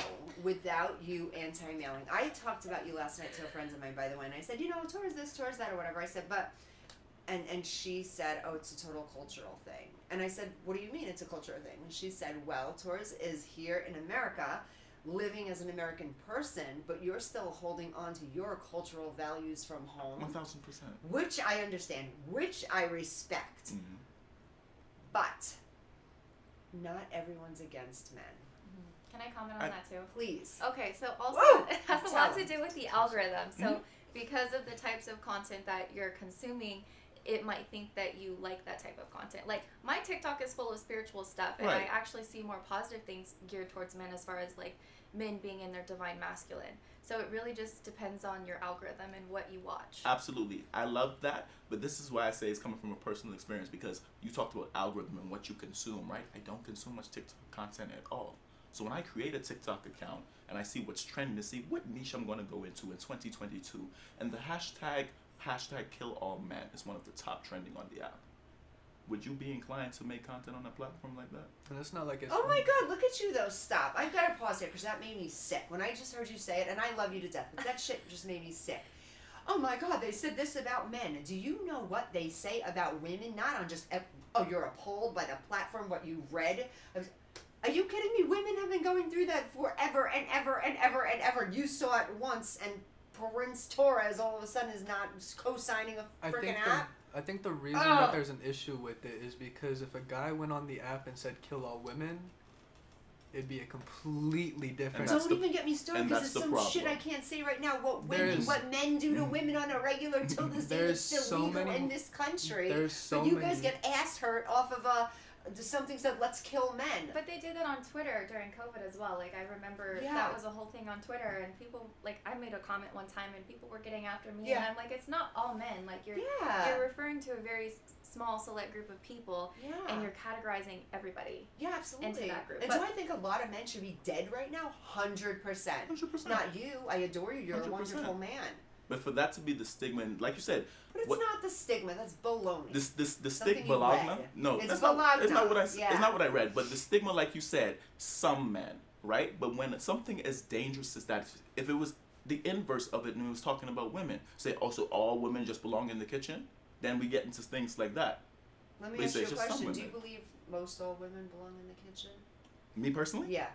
Speaker 1: without you anti-mailing. I talked about you last night to friends of mine, by the way, and I said, towards this, towards that, or whatever. I said, but... And she said, oh, it's a total cultural thing. And I said, what do you mean it's a cultural thing? And she said, well, Torres is here in America, living as an American person, but you're still holding on to your cultural values from home.
Speaker 2: 1,000%.
Speaker 1: Which I understand, which I respect. But not everyone's against men.
Speaker 5: Can I comment on that too?
Speaker 1: Please.
Speaker 5: Okay, so also it has a lot to do with the algorithm. So because of the types of content that you're consuming, it might think that you like that type of content. Like, my TikTok is full of spiritual stuff, and
Speaker 2: Right.
Speaker 5: I actually see more positive things geared towards men as far as, like, men being in their divine masculine. So it really just depends on your algorithm and what you watch.
Speaker 2: Absolutely. I love that, but this is why I say it's coming from a personal experience, because you talked about algorithm and what you consume, right? I don't consume much TikTok content at all. So when I create a TikTok account and I see what's trending, to see what niche I'm going to go into in 2022, and the hashtag kill all men is one of the top trending on the app. Would you be inclined to make content on a platform like that?
Speaker 6: And it's not like it's.
Speaker 1: Oh my God, look at you though, stop. I've got to pause here because that made me sick. When I just heard you say it, and I love you to death, but that shit just made me sick. Oh my God, they said this about men. Do you know what they say about women? Not on just, oh, you're appalled by the platform, what you read. Are you kidding me? Women have been going through that forever and ever and ever and ever. You saw it once, and Prince Torres all of a sudden is not co-signing a freaking app.
Speaker 6: I think the reason that there's an issue with it is because if a guy went on the app and said kill all women, it'd be a completely different.
Speaker 1: Don't even get me started because it's some shit I can't say right now. What men do to women on a regular till this day is still legal in this country. But you guys get ass hurt off of something said let's kill men.
Speaker 5: But they did that on Twitter during COVID as well. Like, I remember that was a whole thing on Twitter, and people, like, I made a comment one time and people were getting after me, and I'm like, it's not all men. Like, you're referring to a very small select group of people, and you're categorizing everybody.
Speaker 1: Yeah, absolutely.
Speaker 5: Into that group.
Speaker 1: And so I think a lot of men should be dead right now. 100%. 100%. Not you. I adore you. You're 100%. A wonderful man.
Speaker 2: But for that to be the stigma, and like you said,
Speaker 1: but it's not the stigma. That's baloney.
Speaker 2: The stigma. No, that's not. It's not what I. It's not what I read. But the stigma, like you said, some men, right? But when something as dangerous as that, if it was the inverse of it, and it was talking about women, say, oh, so all women just belong in the kitchen, then we get into things like that.
Speaker 1: Let me ask you a question. Do you believe most all women belong in the kitchen?
Speaker 2: Me personally?
Speaker 1: Yeah.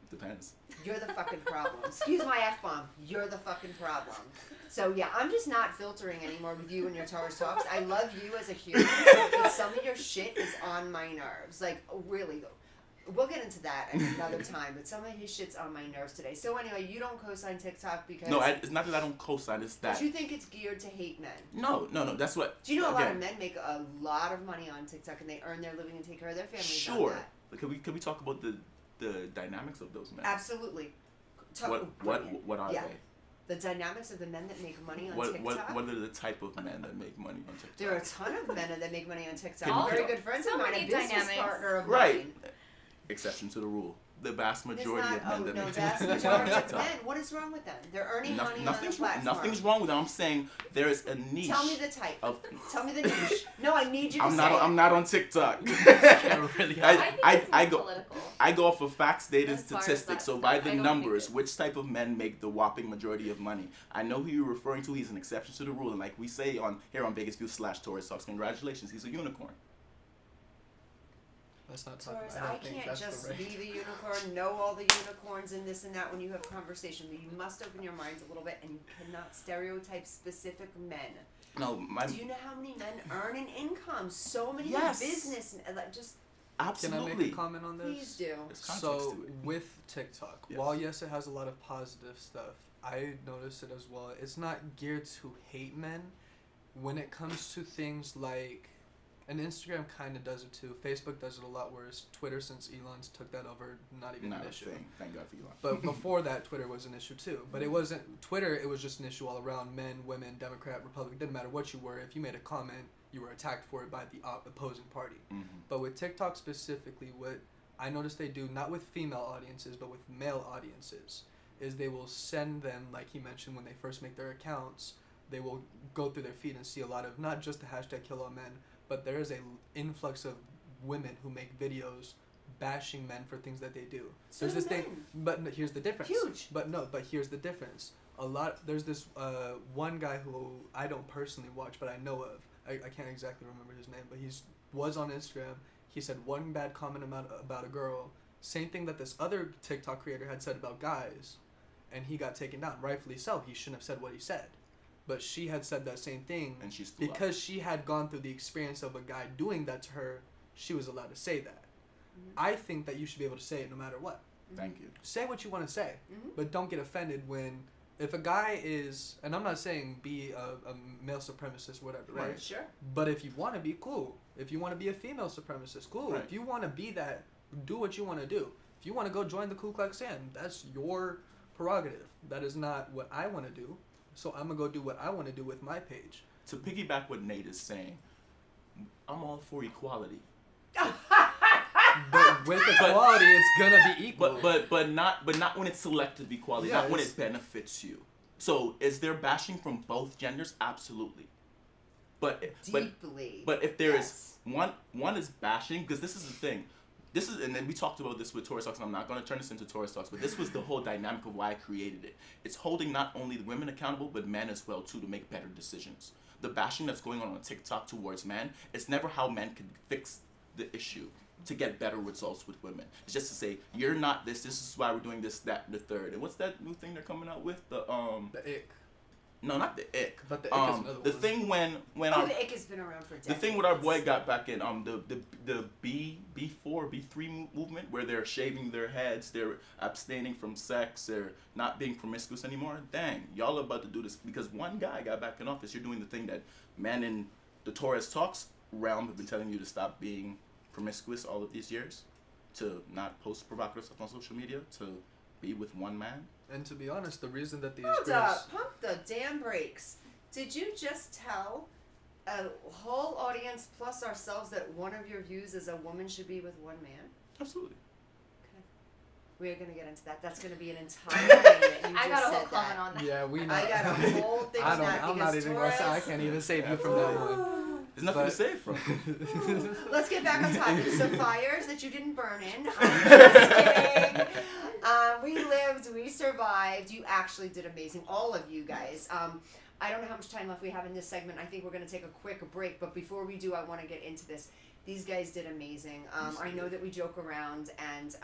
Speaker 2: Depends.
Speaker 1: You're the fucking problem. Excuse my F-bomb. You're the fucking problem. So yeah, I'm just not filtering anymore with you and your Taurus talks. I love you as a human, but some of your shit is on my nerves. Like, really. We'll get into that at another time, but some of his shit's on my nerves today. So anyway, you don't co-sign TikTok because...
Speaker 2: No, it's not that I don't co-sign, it's that...
Speaker 1: But you think it's geared to hate men?
Speaker 2: No, that's what...
Speaker 1: Do you know a lot of men make a lot of money on TikTok and they earn their living and take care of their families?
Speaker 2: Sure. But could we talk about the dynamics of those men?
Speaker 1: Absolutely.
Speaker 2: What are they?
Speaker 1: The dynamics of the men that make money on TikTok?
Speaker 2: What are the type of men that make money on TikTok?
Speaker 1: There are a ton of men that make money on TikTok. All very good friends of mine, a business partner of
Speaker 2: mine.
Speaker 1: Right.
Speaker 2: Exception to the rule. The vast majority of men that make
Speaker 1: vast majority of men. What is wrong with them? They're earning money on the platform.
Speaker 2: Nothing's wrong with them. I'm saying there is a niche.
Speaker 1: Tell me the type. Tell me the niche. No, I need you to say
Speaker 2: I'm not on TikTok. I go off of facts, data, and statistics. So by the numbers, which type of men make the whopping majority of money? I know who you're referring to. He's an exception to the rule, and like we say here on Vegas View / Taurus Talks, congratulations, he's a unicorn.
Speaker 6: Let's not talk
Speaker 1: Taurus,
Speaker 6: about
Speaker 1: I can't just be the unicorn, know all the unicorns and this and that when you have conversation. But you must open your minds a little bit, and you cannot stereotype specific men.
Speaker 2: No,
Speaker 1: do you know how many men earn an income? So many business, like just.
Speaker 2: Absolutely.
Speaker 6: Can I make a comment on this?
Speaker 1: Please do.
Speaker 6: So with TikTok, while yes, it has a lot of positive stuff, I noticed it as well. It's not geared to hate men. When it comes to things like. And Instagram kind of does it too. Facebook does it a lot worse. Twitter, since Elon's took that over, not even an issue.
Speaker 2: Thank God for Elon.
Speaker 6: But before that, Twitter was an issue too. But it wasn't Twitter. It was just an issue all around. Men, women, Democrat, Republican. Didn't matter what you were. If you made a comment, you were attacked for it by the opposing party. Mm-hmm. But with TikTok specifically, what I noticed they do, not with female audiences, but with male audiences, is they will send them, like he mentioned, when they first make their accounts, they will go through their feed and see a lot of not just the hashtag kill all men, but there is an influx of women who make videos bashing men for things that they do.
Speaker 1: So
Speaker 6: there's this thing, but here's the difference.
Speaker 1: Huge.
Speaker 6: But here's the difference. There's this one guy who I don't personally watch, but I know of. I can't exactly remember his name, but was on Instagram. He said one bad comment about a girl. Same thing that this other TikTok creator had said about guys, and he got taken down. Rightfully so. He shouldn't have said what he said. But she had said that same thing,
Speaker 2: and she's
Speaker 6: because she had gone through the experience of a guy doing that to her. She was allowed to say that. Mm-hmm. I think that you should be able to say it no matter what.
Speaker 2: Thank you.
Speaker 6: Say what you want to say, but don't get offended when if a guy is, and I'm not saying be a male supremacist, whatever, right?
Speaker 1: Sure.
Speaker 6: But if you want to be, cool. If you want to be a female supremacist, cool.
Speaker 2: Right.
Speaker 6: If you want to be that, do what you want to do. If you want to go join the Ku Klux Klan, that's your prerogative. That is not what I want to do. So I'm going to go do what I want to do with my page.
Speaker 2: To piggyback what Nate is saying, I'm all for equality.
Speaker 6: But with equality, it's gonna be equal.
Speaker 2: But not when it's selective equality, not when it benefits you. So is there bashing from both genders? Absolutely. But if there is one is bashing, because this is the thing. This is, and then we talked about this with Taurus Talks, and I'm not going to turn this into Taurus Talks, but this was the whole dynamic of why I created it. It's holding not only the women accountable, but men as well, too, to make better decisions. The bashing that's going on TikTok towards men, it's never how men can fix the issue to get better results with women. It's just to say, you're not this is why we're doing this, that, and the third. And what's that new thing they're coming out with? The ick. No, not the ick.
Speaker 6: But the ick is another
Speaker 2: the
Speaker 6: one.
Speaker 2: thing when
Speaker 1: the ick has been around for decades.
Speaker 2: The thing with our boy got back in the B3 movement, where they're shaving their heads, they're abstaining from sex, they're not being promiscuous anymore. Dang, y'all are about to do this because one guy got back in office. You're doing the thing that men in the Taurus Talks realm have been telling you to stop being promiscuous all of these years, to not post provocative stuff on social media, to be with one man.
Speaker 6: And to be honest, the reason that these
Speaker 1: Hold up, pump the damn brakes. Did you just tell a whole audience plus ourselves that one of your views is a woman should be with one man?
Speaker 2: Absolutely.
Speaker 1: Okay. We're going to get into that. That's going to be an entire thing that you
Speaker 5: I
Speaker 1: just
Speaker 5: got a
Speaker 1: said
Speaker 5: whole comment on that.
Speaker 6: Yeah, we know.
Speaker 1: I got a whole thing on that
Speaker 6: I'm not
Speaker 1: because
Speaker 6: even going to say, I
Speaker 1: Taurus...
Speaker 6: can't even save you from that one.
Speaker 2: There's nothing to save from.
Speaker 1: Let's get back on topic. So fires that you didn't burn in. I'm just kidding. We lived, we survived. You actually did amazing, all of you guys. I don't know how much time left we have in this segment. I think we're going to take a quick break. But before we do, I want to get into this. These guys did amazing. I know that we joke around, and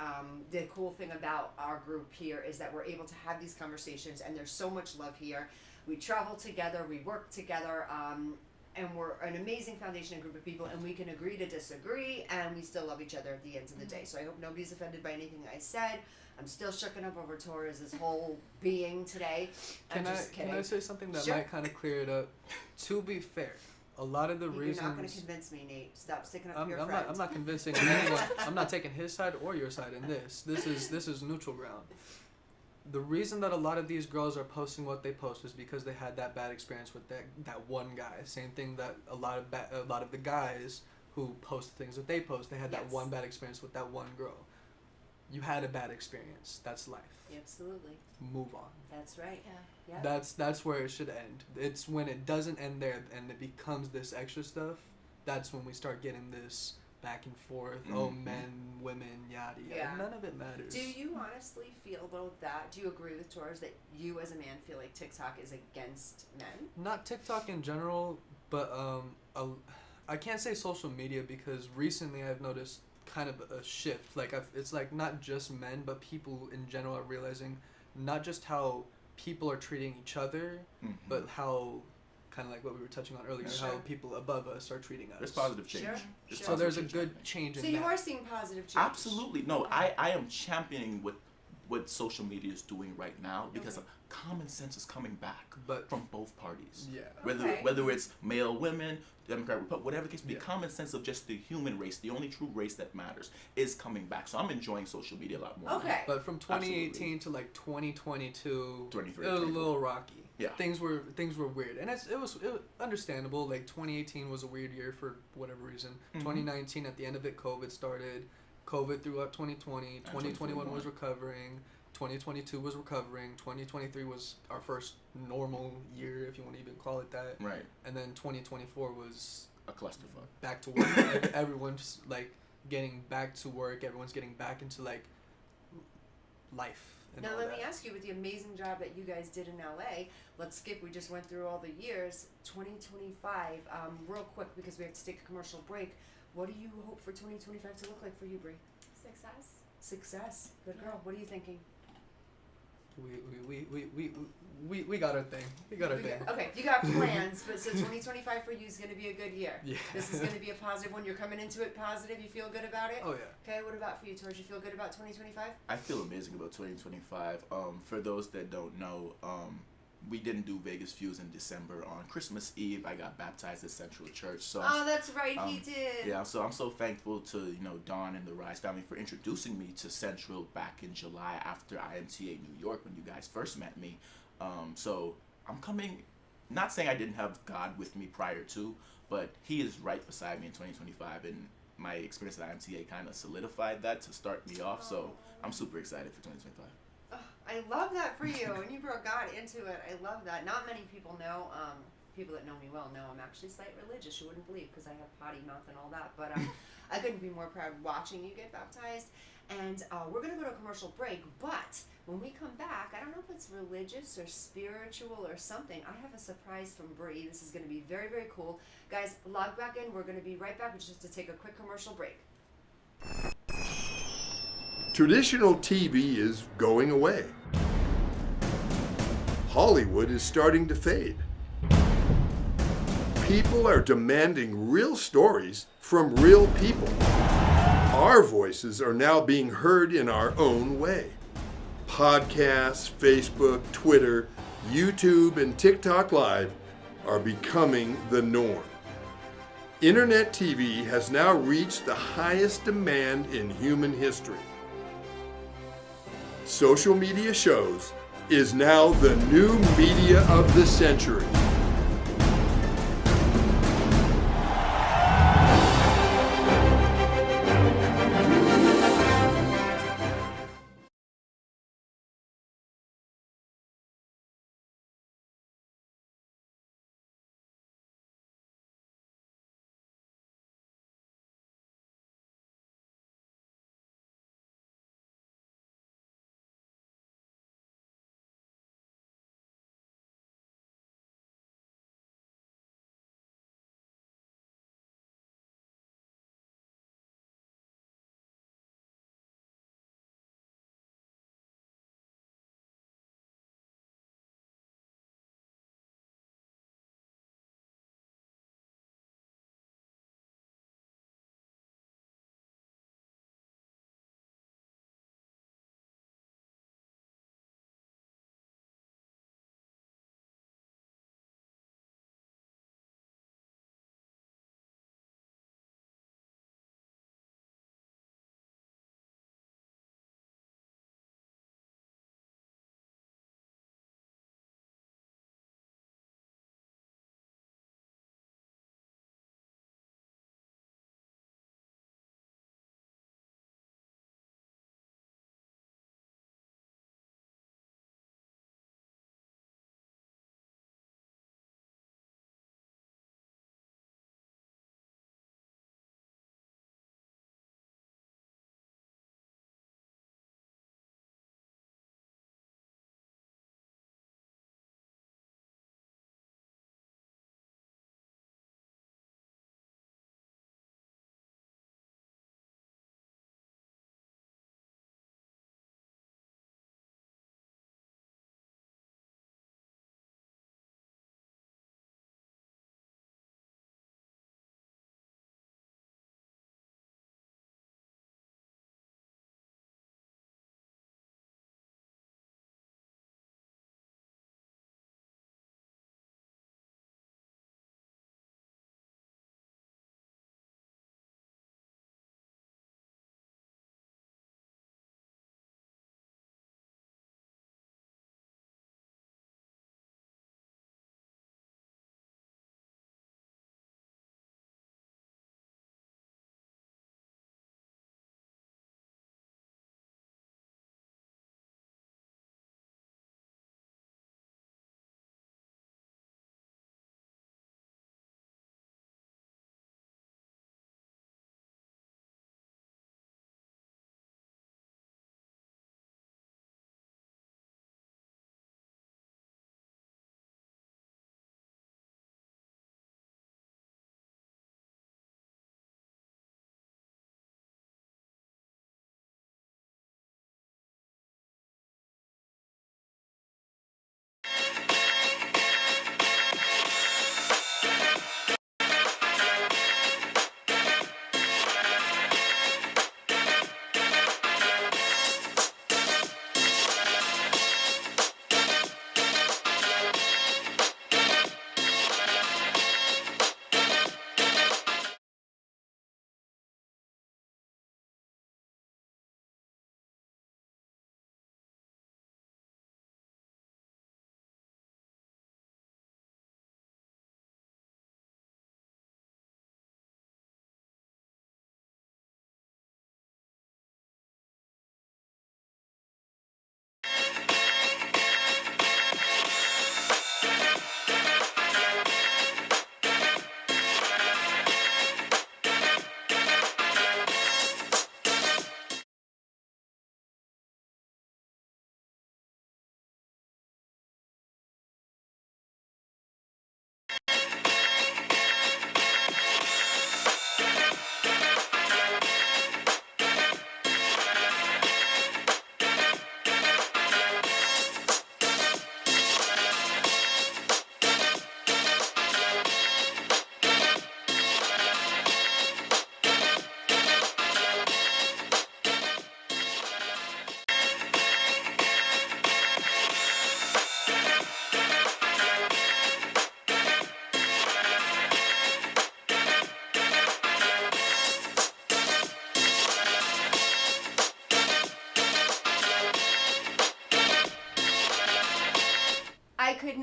Speaker 1: the cool thing about our group here is that we're able to have these conversations, and there's so much love here. We travel together, we work together, and we're an amazing foundation and group of people, and we can agree to disagree, and we still love each other at the end of the day. So I hope nobody's offended by anything I said. I'm still shooken up over Taurus' whole being today. I'm just kidding.
Speaker 6: Can I say something that
Speaker 1: Sure.
Speaker 6: might kind of clear it up? To be fair, a lot of the reasons...
Speaker 1: You're not going to convince me, Nate. Stop sticking up for your
Speaker 6: I'm
Speaker 1: friend.
Speaker 6: not convincing anyone. I'm not taking his side or your side in this. This is neutral ground. The reason that a lot of these girls are posting what they post is because they had that bad experience with that one guy. Same thing that a lot of the guys who post things that they post, they had that one bad experience with that one girl. You had a bad experience. That's life.
Speaker 1: Absolutely.
Speaker 6: Move on.
Speaker 1: That's right.
Speaker 5: Yeah.
Speaker 6: That's where it should end. It's when it doesn't end there and it becomes this extra stuff. That's when we start getting this back and forth. Oh, men, women, yada yada.
Speaker 1: Yeah.
Speaker 6: None of it matters.
Speaker 1: Do you honestly feel about that? Do you agree with Taurus that you as a man feel like TikTok is against men?
Speaker 6: Not TikTok in general, but I can't say social media because recently I've noticed kind of a shift. Like it's like not just men, but people in general are realizing not just how people are treating each other, but how kind of like what we were touching on earlier, how people above us are treating us.
Speaker 2: There's positive change.
Speaker 1: Sure.
Speaker 6: So there's a good change in
Speaker 1: So
Speaker 6: that.
Speaker 1: you are seeing positive change.
Speaker 2: Absolutely. No, I am championing what social media is doing right now because common sense is coming back from both parties.
Speaker 6: Yeah.
Speaker 2: Whether it's male, women, Democrat, Republican, whatever the case, the common sense of just the human race, the only true race that matters, is coming back. So I'm enjoying social media a lot more.
Speaker 1: Okay.
Speaker 6: But from 2018 to like 2022,
Speaker 2: 23,
Speaker 6: it was a little rocky.
Speaker 2: Yeah.
Speaker 6: Things were weird, and it was understandable. Like 2018 was a weird year for whatever reason. 2019, at the end of it, COVID started. COVID throughout 2020. 2021 was recovering. 2022 was recovering. 2023 was our first normal year, if you want to even call it that.
Speaker 2: Right.
Speaker 6: And then 2024 was
Speaker 2: a clusterfuck.
Speaker 6: Back to work. Everyone's like getting back to work. Everyone's getting back into like life.
Speaker 1: Now let me ask you, with the amazing job that you guys did in LA, let's skip, we just went through all the years, 2025, real quick because we have to take a commercial break. What do you hope for 2025 to look like for you, Brie?
Speaker 5: Success.
Speaker 1: Success. Good girl. What are you thinking?
Speaker 6: we got our thing. We got our thing.
Speaker 1: Okay, you got plans, but so 2025 for you is going to be a good year.
Speaker 6: Yeah.
Speaker 1: This is going to be a positive one. You're coming into it positive. You feel good about it?
Speaker 6: Oh, yeah.
Speaker 1: Okay, what about for you, Torch? You feel good about 2025?
Speaker 2: I feel amazing about 2025. For those that don't know, we didn't do Vegas Fuse in December. On Christmas Eve, I got baptized at Central Church. So
Speaker 1: oh, that's right, he did.
Speaker 2: Yeah, so I'm so thankful to Dawn and the Rise family for introducing me to Central back in July after IMTA New York when you guys first met me. So I'm coming, not saying I didn't have God with me prior to, but He is right beside me in 2025, and my experience at IMTA kind of solidified that to start me off. So I'm super excited for 2025.
Speaker 1: I love that for you, and you brought God into it. I love that. Not many people know. People that know me well know I'm actually slightly religious. You wouldn't believe because I have potty mouth and all that. But I couldn't be more proud watching you get baptized. And we're gonna go to a commercial break. But when we come back, I don't know if it's religious or spiritual or something. I have a surprise from Bree. This is gonna be very, very cool, guys. Log back in. We're gonna be right back. Just to take a quick commercial break.
Speaker 7: Traditional TV is going away. Hollywood is starting to fade. People are demanding real stories from real people. Our voices are now being heard in our own way. Podcasts, Facebook, Twitter, YouTube, and TikTok Live are becoming the norm. Internet TV has now reached the highest demand in human history. Social media shows is now the new media of the century.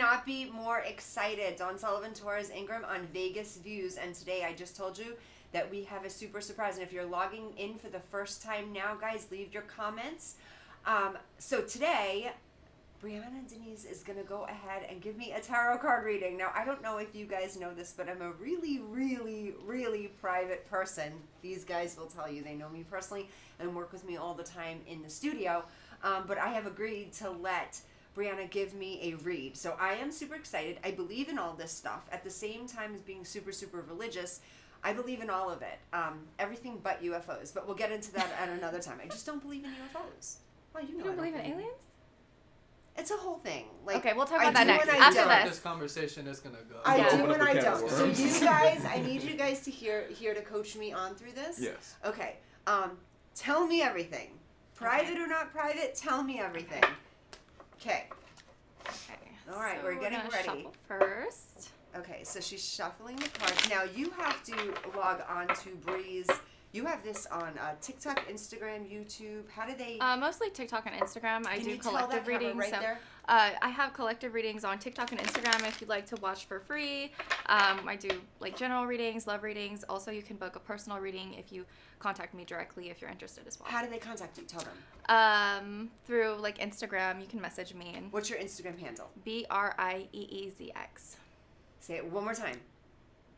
Speaker 1: not be more excited. Dawn Sullivan, Torres Ingram on Vegas Views. And today I just told you that we have a super surprise. And if you're logging in for the first time now, guys, leave your comments. So today, Brianna Denise is going to go ahead and give me a tarot card reading. Now, I don't know if you guys know this, but I'm a really, really, really private person. These guys will tell you they know me personally and work with me all the time in the studio. But I have agreed to let Brianna give me a read. So I am super excited. I believe in all this stuff. At the same time as being super, super religious, I believe in all of it. Everything but UFOs. But we'll get into that at another time. I just don't believe in UFOs. Well, you know,
Speaker 5: You don't believe in aliens?
Speaker 1: It's a whole thing. Like,
Speaker 5: Okay, we'll talk
Speaker 1: I
Speaker 5: about that
Speaker 1: do
Speaker 5: next.
Speaker 1: and I
Speaker 5: After
Speaker 1: don't.
Speaker 5: this.
Speaker 6: This conversation is gonna go.
Speaker 1: I
Speaker 5: Yeah.
Speaker 1: do
Speaker 2: Open
Speaker 1: and
Speaker 2: up a
Speaker 1: I
Speaker 2: can of
Speaker 1: don't. So
Speaker 2: worms.
Speaker 1: you guys, I need you guys to here to coach me on through this.
Speaker 2: Yes.
Speaker 1: Okay. Tell me everything. Private or not private, tell me everything. Okay.
Speaker 5: Okay.
Speaker 1: All right,
Speaker 5: so
Speaker 1: we're getting
Speaker 5: gonna
Speaker 1: ready.
Speaker 5: Shuffle first.
Speaker 1: Okay, so she's shuffling the cards. Now you have to log on to Breeze. You have this on TikTok, Instagram, YouTube. How do they?
Speaker 5: Mostly TikTok and Instagram. I
Speaker 1: Can
Speaker 5: do
Speaker 1: you tell
Speaker 5: collective
Speaker 1: that camera
Speaker 5: readings.
Speaker 1: right
Speaker 5: so
Speaker 1: there?
Speaker 5: I have collective readings on TikTok and Instagram if you'd like to watch for free. I do like general readings, love readings. Also, you can book a personal reading if you contact me directly if you're interested as well.
Speaker 1: How do they contact you? Tell them.
Speaker 5: Through like Instagram, you can message me and
Speaker 1: What's your Instagram handle?
Speaker 5: BRIEEZX.
Speaker 1: Say it one more time.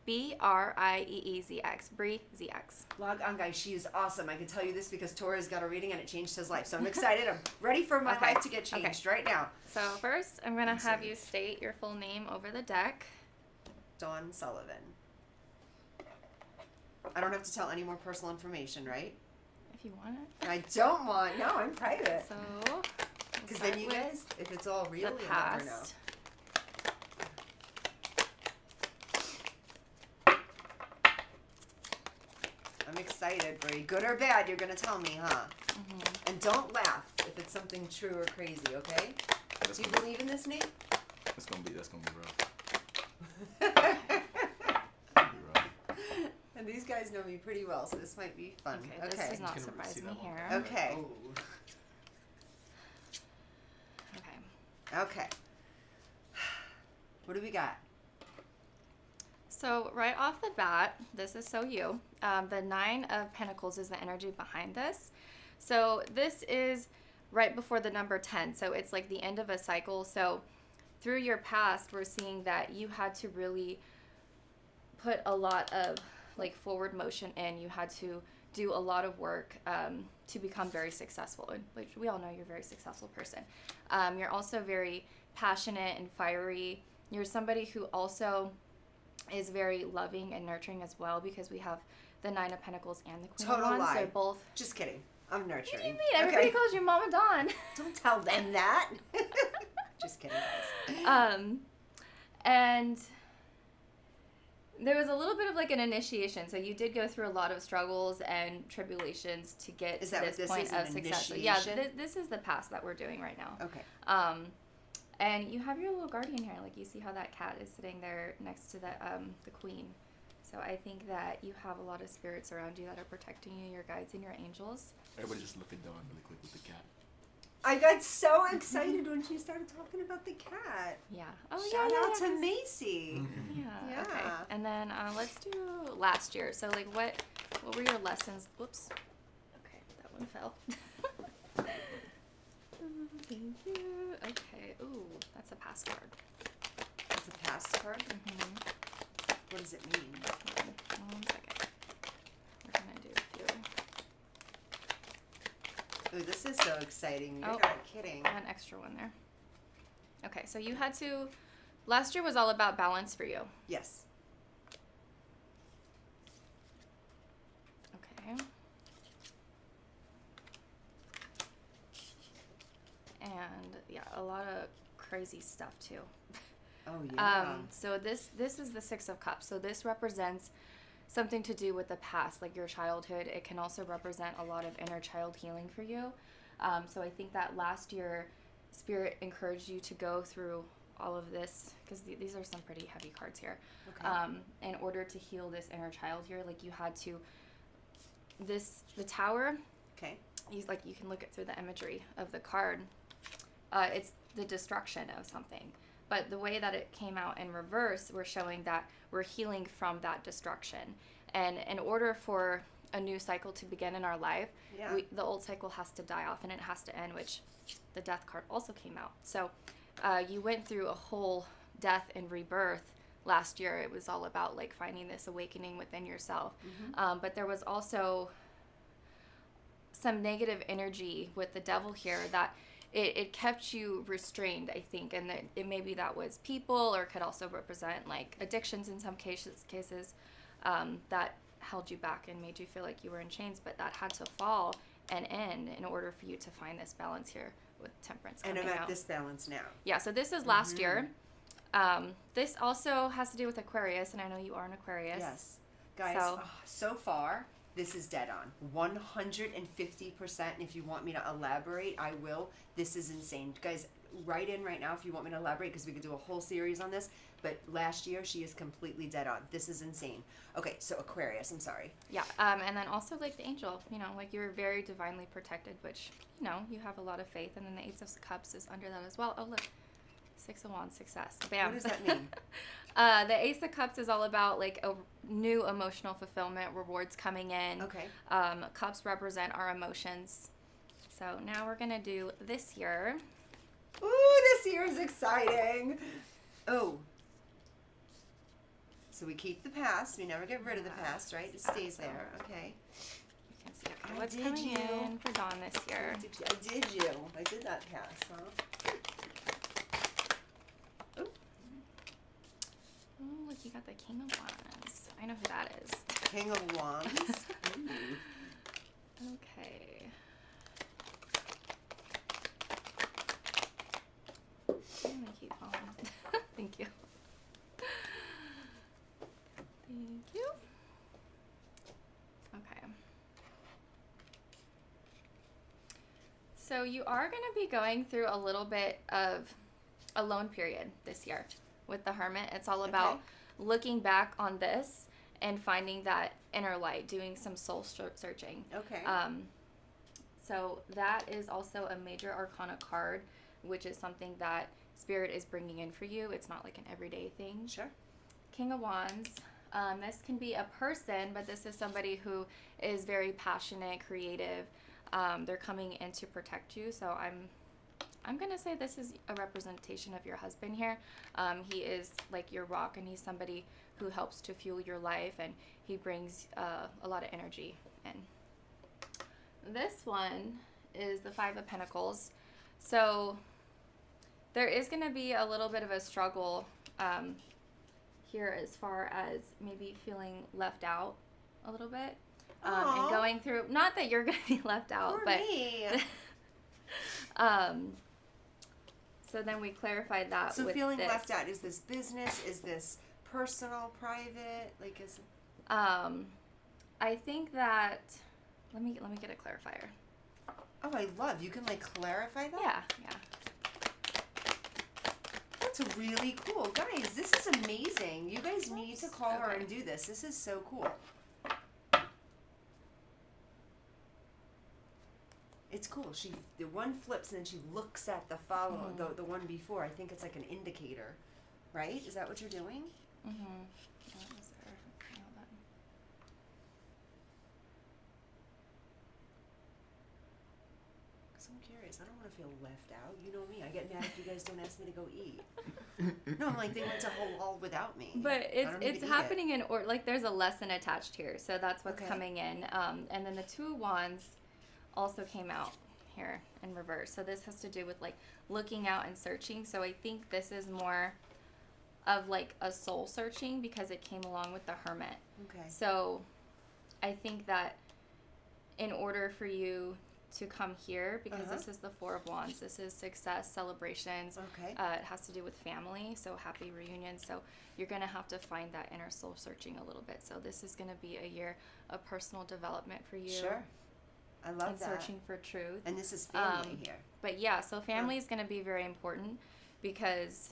Speaker 5: BRIEEZX. Bree ZX.
Speaker 1: Log on, guys. She is awesome. I can tell you this because Torres got a reading and it changed his life. So I'm excited. I'm ready for my
Speaker 5: Okay.
Speaker 1: life to get changed right now.
Speaker 5: So first, I'm gonna have you state your full name over the deck.
Speaker 1: Dawn Sullivan. I don't have to tell any more personal information, right?
Speaker 5: If you want it.
Speaker 1: I don't want. No, I'm private.
Speaker 5: So.
Speaker 1: Because then you guys, if it's all real,
Speaker 5: The
Speaker 1: you'll never know.
Speaker 5: past.
Speaker 1: I'm excited, Brie. Good or bad, you're gonna tell me, huh?
Speaker 5: Mm-hmm.
Speaker 1: And don't laugh if it's something true or crazy, okay?
Speaker 2: That's
Speaker 1: Do you
Speaker 2: gonna
Speaker 1: believe in this, Nate?
Speaker 2: That's gonna be rough.
Speaker 1: And these guys know me pretty well, so this might be fun.
Speaker 5: Okay, this does not
Speaker 6: Can we
Speaker 5: surprise
Speaker 6: see
Speaker 5: me
Speaker 6: that one?
Speaker 5: here.
Speaker 1: Okay.
Speaker 6: Oh.
Speaker 5: Okay.
Speaker 1: Okay. What do we got?
Speaker 5: So right off the bat, this is so you. The 9 of Pentacles is the energy behind this. So this is right before the number 10. So it's like the end of a cycle. So through your past, we're seeing that you had to really put a lot of like forward motion in. You had to do a lot of work to become very successful. And like we all know, you're a very successful person. You're also very passionate and fiery. You're somebody who also is very loving and nurturing as well, because we have the 9 of Pentacles and the Queen
Speaker 1: Total
Speaker 5: of Wands.
Speaker 1: lie.
Speaker 5: They're both.
Speaker 1: Just kidding. I'm
Speaker 5: What
Speaker 1: nurturing.
Speaker 5: do you mean? Everybody
Speaker 1: Okay.
Speaker 5: calls you Mama Dawn.
Speaker 1: Don't tell them that. Just kidding, guys.
Speaker 5: And there was a little bit of like an initiation. So you did go through a lot of struggles and tribulations to get
Speaker 1: Is
Speaker 5: to
Speaker 1: that
Speaker 5: this
Speaker 1: what this
Speaker 5: point
Speaker 1: is,
Speaker 5: of
Speaker 1: an
Speaker 5: success. So yeah,
Speaker 1: initiation?
Speaker 5: this is the past that we're doing right now.
Speaker 1: Okay.
Speaker 5: And you have your little guardian here. Like you see how that cat is sitting there next to the queen. So I think that you have a lot of spirits around you that are protecting you, your guides and your angels.
Speaker 2: Everybody just look at Dawn really quick with the cat.
Speaker 1: I got so excited when she started talking about the cat.
Speaker 5: Yeah. Oh
Speaker 1: Shout
Speaker 5: yeah.
Speaker 1: out to
Speaker 5: 'cause-
Speaker 1: Macy.
Speaker 5: Yeah.
Speaker 1: Yeah.
Speaker 5: Okay. And then let's do last year. So like what were your lessons? Whoops. Okay, that one fell. Thank you. Okay. Ooh, that's a pass card.
Speaker 1: That's a past card. What does it mean?
Speaker 5: One second. We're gonna do a few.
Speaker 1: Ooh, this is so exciting. You're
Speaker 5: Oh.
Speaker 1: not kidding.
Speaker 5: An extra one there. Okay, so you had to. Last year was all about balance for you.
Speaker 1: Yes.
Speaker 5: Okay. And yeah, a lot of crazy stuff too.
Speaker 1: Oh yeah.
Speaker 5: So this is the 6 of Cups. So this represents something to do with the past, like your childhood. It can also represent a lot of inner child healing for you. So I think that last year, Spirit encouraged you to go through all of this, because these are some pretty heavy cards here.
Speaker 1: Okay.
Speaker 5: In order to heal this inner child here, like you had to. The Tower.
Speaker 1: Okay.
Speaker 5: You can look it through the imagery of the card. It's the destruction of something. But the way that it came out in reverse, we're showing that we're healing from that destruction. And in order for a new cycle to begin in our life, the old cycle has to die off and it has to end, which the death card also came out. So you went through a whole death and rebirth last year. It was all about like finding this awakening within yourself. But there was also some negative energy with the devil here that it kept you restrained, I think, and that maybe that was people, or could also represent like addictions in some cases that held you back and made you feel like you were in chains, but that had to fall and end in order for you to find this balance here with Temperance coming out.
Speaker 1: And I'm at this balance now.
Speaker 5: Yeah, so this is last year. This also has to do with Aquarius, and I know you are an Aquarius.
Speaker 1: Yes. Guys, so far, this is dead on. 150%. And if you want me to elaborate, I will. This is insane. Guys, write in right now if you want me to elaborate, because we could do a whole series on this. But last year, she is completely dead on. This is insane. Okay, so Aquarius, I'm sorry.
Speaker 5: Yeah, and then also like the angel, like you're very divinely protected, which, you have a lot of faith. And then the Ace of Cups is under that as well. Oh, look. 6 of Wands, success. Bam.
Speaker 1: What does that mean?
Speaker 5: The Ace of Cups is all about like a new emotional fulfillment, rewards coming in.
Speaker 1: Okay.
Speaker 5: Cups represent our emotions. So now we're gonna do this year.
Speaker 1: Ooh, this year is exciting. Oh. So we keep the past. We never get rid of the past, right? It stays there. Okay.
Speaker 5: You can see what's coming in for Dawn this year.
Speaker 1: I did that past, huh?
Speaker 5: Oh, look, you got the King of Wands. I know who that is.
Speaker 1: King of Wands.
Speaker 5: Okay. I'm gonna keep on. Thank you. Thank you. Okay. So you are going to be going through a little bit of a lone period this year with the Hermit. It's all about looking back on this and finding that inner light, doing some soul searching.
Speaker 1: Okay.
Speaker 5: So that is also a major arcana card, which is something that Spirit is bringing in for you. It's not like an everyday thing.
Speaker 1: Sure.
Speaker 5: King of Wands. This can be a person, but this is somebody who is very passionate, creative. They're coming in to protect you. So I'm going to say this is a representation of your husband here. He is like your rock, and he's somebody who helps to fuel your life, and he brings a lot of energy in. This one is the Five of Pentacles. So there is going to be a little bit of a struggle here as far as maybe feeling left out a little bit. And going through, not that you're going to be left out,
Speaker 1: For
Speaker 5: but
Speaker 1: me.
Speaker 5: So then we clarified that.
Speaker 1: So
Speaker 5: with
Speaker 1: feeling
Speaker 5: this.
Speaker 1: left out, is this business? Is this personal, private? Like, is
Speaker 5: I think that let me get a clarifier.
Speaker 1: Oh, I love you can like clarify that.
Speaker 5: Yeah.
Speaker 1: That's really cool, guys. This is amazing. You guys need to call her and do this. This is so cool. It's cool. The one flips and then she looks at the follow the one before. I think it's like an indicator, right? Is that what you're doing?
Speaker 5: Mm-hmm.
Speaker 1: Because I'm curious. I don't want to feel left out. You know me. I get mad if you guys don't ask me to go eat. No, I'm like, they went to all without me.
Speaker 5: But it's happening in or like there's a lesson attached here, so that's what's coming in. And then the Two of Wands also came out here in reverse. So this has to do with like looking out and searching. So I think this is more of like a soul searching because it came along with the Hermit.
Speaker 1: Okay.
Speaker 5: So I think that in order for you to come here, because this is the Four of Wands, this is success, celebrations.
Speaker 1: Okay.
Speaker 5: It has to do with family, so happy reunions. So you're going to have to find that inner soul searching a little bit. So this is going to be a year of personal development for you.
Speaker 1: Sure. I love
Speaker 5: and
Speaker 1: that.
Speaker 5: searching for truth.
Speaker 1: And this is family here.
Speaker 5: But yeah, so family is going to be very important because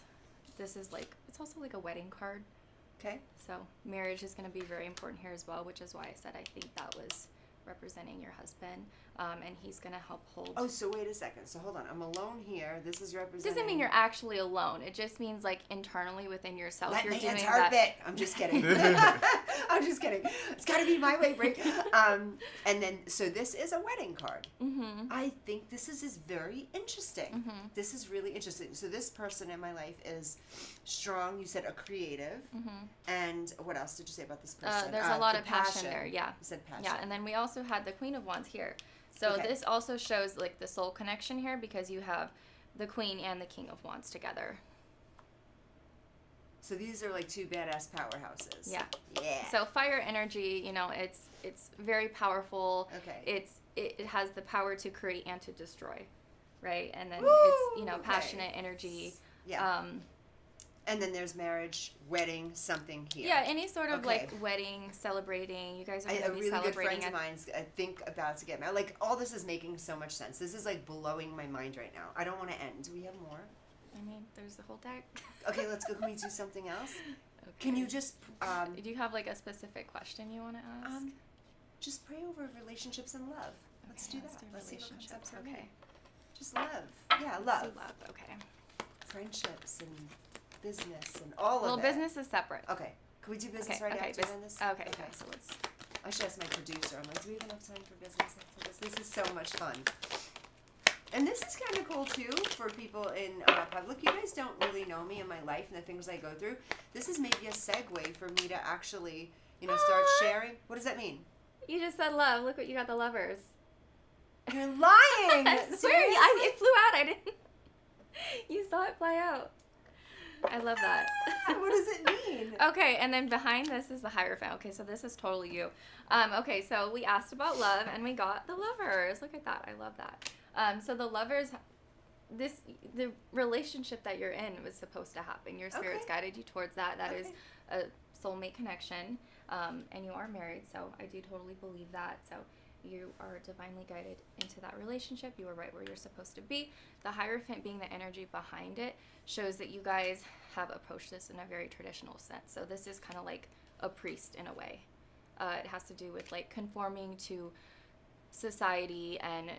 Speaker 5: this is like, it's also like a wedding card.
Speaker 1: Okay.
Speaker 5: So marriage is going to be very important here as well, which is why I said I think that was representing your husband. and he's going to help hold.
Speaker 1: Oh, so wait a second. So hold on. I'm alone here. This is representing.
Speaker 5: Doesn't mean you're actually alone. It just means like internally within yourself,
Speaker 1: Let
Speaker 5: you're
Speaker 1: my
Speaker 5: doing
Speaker 1: hands
Speaker 5: that.
Speaker 1: carpet. I'm just kidding. I'm just kidding. It's got to be my way, Brie. And then, so this is a wedding card.
Speaker 5: Mm-hmm.
Speaker 1: I think this is very interesting.
Speaker 5: Mm-hmm.
Speaker 1: This is really interesting. So this person in my life is strong. You said a creative.
Speaker 5: Mm-hmm.
Speaker 1: And what else did you say about this person?
Speaker 5: There's a lot
Speaker 1: the
Speaker 5: of passion there. Yeah.
Speaker 1: You said passion.
Speaker 5: Yeah, and then we also had the Queen of Wands here. So
Speaker 1: Okay.
Speaker 5: this also shows like the soul connection here because you have the Queen and the King of Wands together.
Speaker 1: So these are like two badass powerhouses.
Speaker 5: Yeah.
Speaker 1: Yeah.
Speaker 5: So fire energy, you know, it's very powerful.
Speaker 1: Okay.
Speaker 5: It has the power to create and to destroy, right? And then
Speaker 1: Woo!
Speaker 5: it's, you know,
Speaker 1: Okay.
Speaker 5: passionate energy.
Speaker 1: Yeah. And then there's marriage, wedding, something here.
Speaker 5: Yeah, any sort of
Speaker 1: Okay.
Speaker 5: like wedding, celebrating. You guys are going
Speaker 1: A
Speaker 5: to be
Speaker 1: really good
Speaker 5: celebrating.
Speaker 1: friend of mine's, I think, about to get married. Like, all this is making so much sense. This is, like, blowing my mind right now. I don't want to end. Do we have more?
Speaker 5: I mean, there's the whole deck.
Speaker 1: Okay, let's go. Can we do something else?
Speaker 5: Okay.
Speaker 1: Can you just,
Speaker 5: Do you have like a specific question you want to ask?
Speaker 1: just pray over relationships and love? Let's
Speaker 5: Okay,
Speaker 1: do that.
Speaker 5: do
Speaker 1: Let's see what comes
Speaker 5: relationships.
Speaker 1: up for me.
Speaker 5: Okay.
Speaker 1: Just love. Yeah,
Speaker 5: Let's do
Speaker 1: love.
Speaker 5: love. Okay.
Speaker 1: Friendships and business and all
Speaker 5: Well,
Speaker 1: of it.
Speaker 5: business is separate.
Speaker 1: Okay. Can we do business
Speaker 5: Okay.
Speaker 1: right
Speaker 5: Okay.
Speaker 1: after this?
Speaker 5: Okay. Okay. So let's.
Speaker 1: I should ask my producer. I'm like, do we have enough time for business after this? This is so much fun. And this is kind of cool too for people in public. You guys don't really know me and my life and the things I go through. This is maybe a segue for me to actually, start sharing. What does that mean?
Speaker 5: You just said love. Look what you got. The lovers.
Speaker 1: You're lying.
Speaker 5: I swear,
Speaker 1: Seriously?
Speaker 5: it flew out. I didn't. You saw it fly out. I love that.
Speaker 1: What does it mean?
Speaker 5: Okay, and then behind this is the Hierophant. Okay, so this is totally you. Okay, so we asked about love, and we got the lovers. Look at that. I love that. So the lovers, the relationship that you're in was supposed to happen. Your spirits
Speaker 1: Okay.
Speaker 5: guided you towards that. That is
Speaker 1: Okay.
Speaker 5: a soulmate connection, and you are married. So I do totally believe that. So you are divinely guided into that relationship. You are right where you're supposed to be. The Hierophant, being the energy behind it, shows that you guys have approached this in a very traditional sense. So this is kind of like a priest in a way. It has to do with like conforming to society and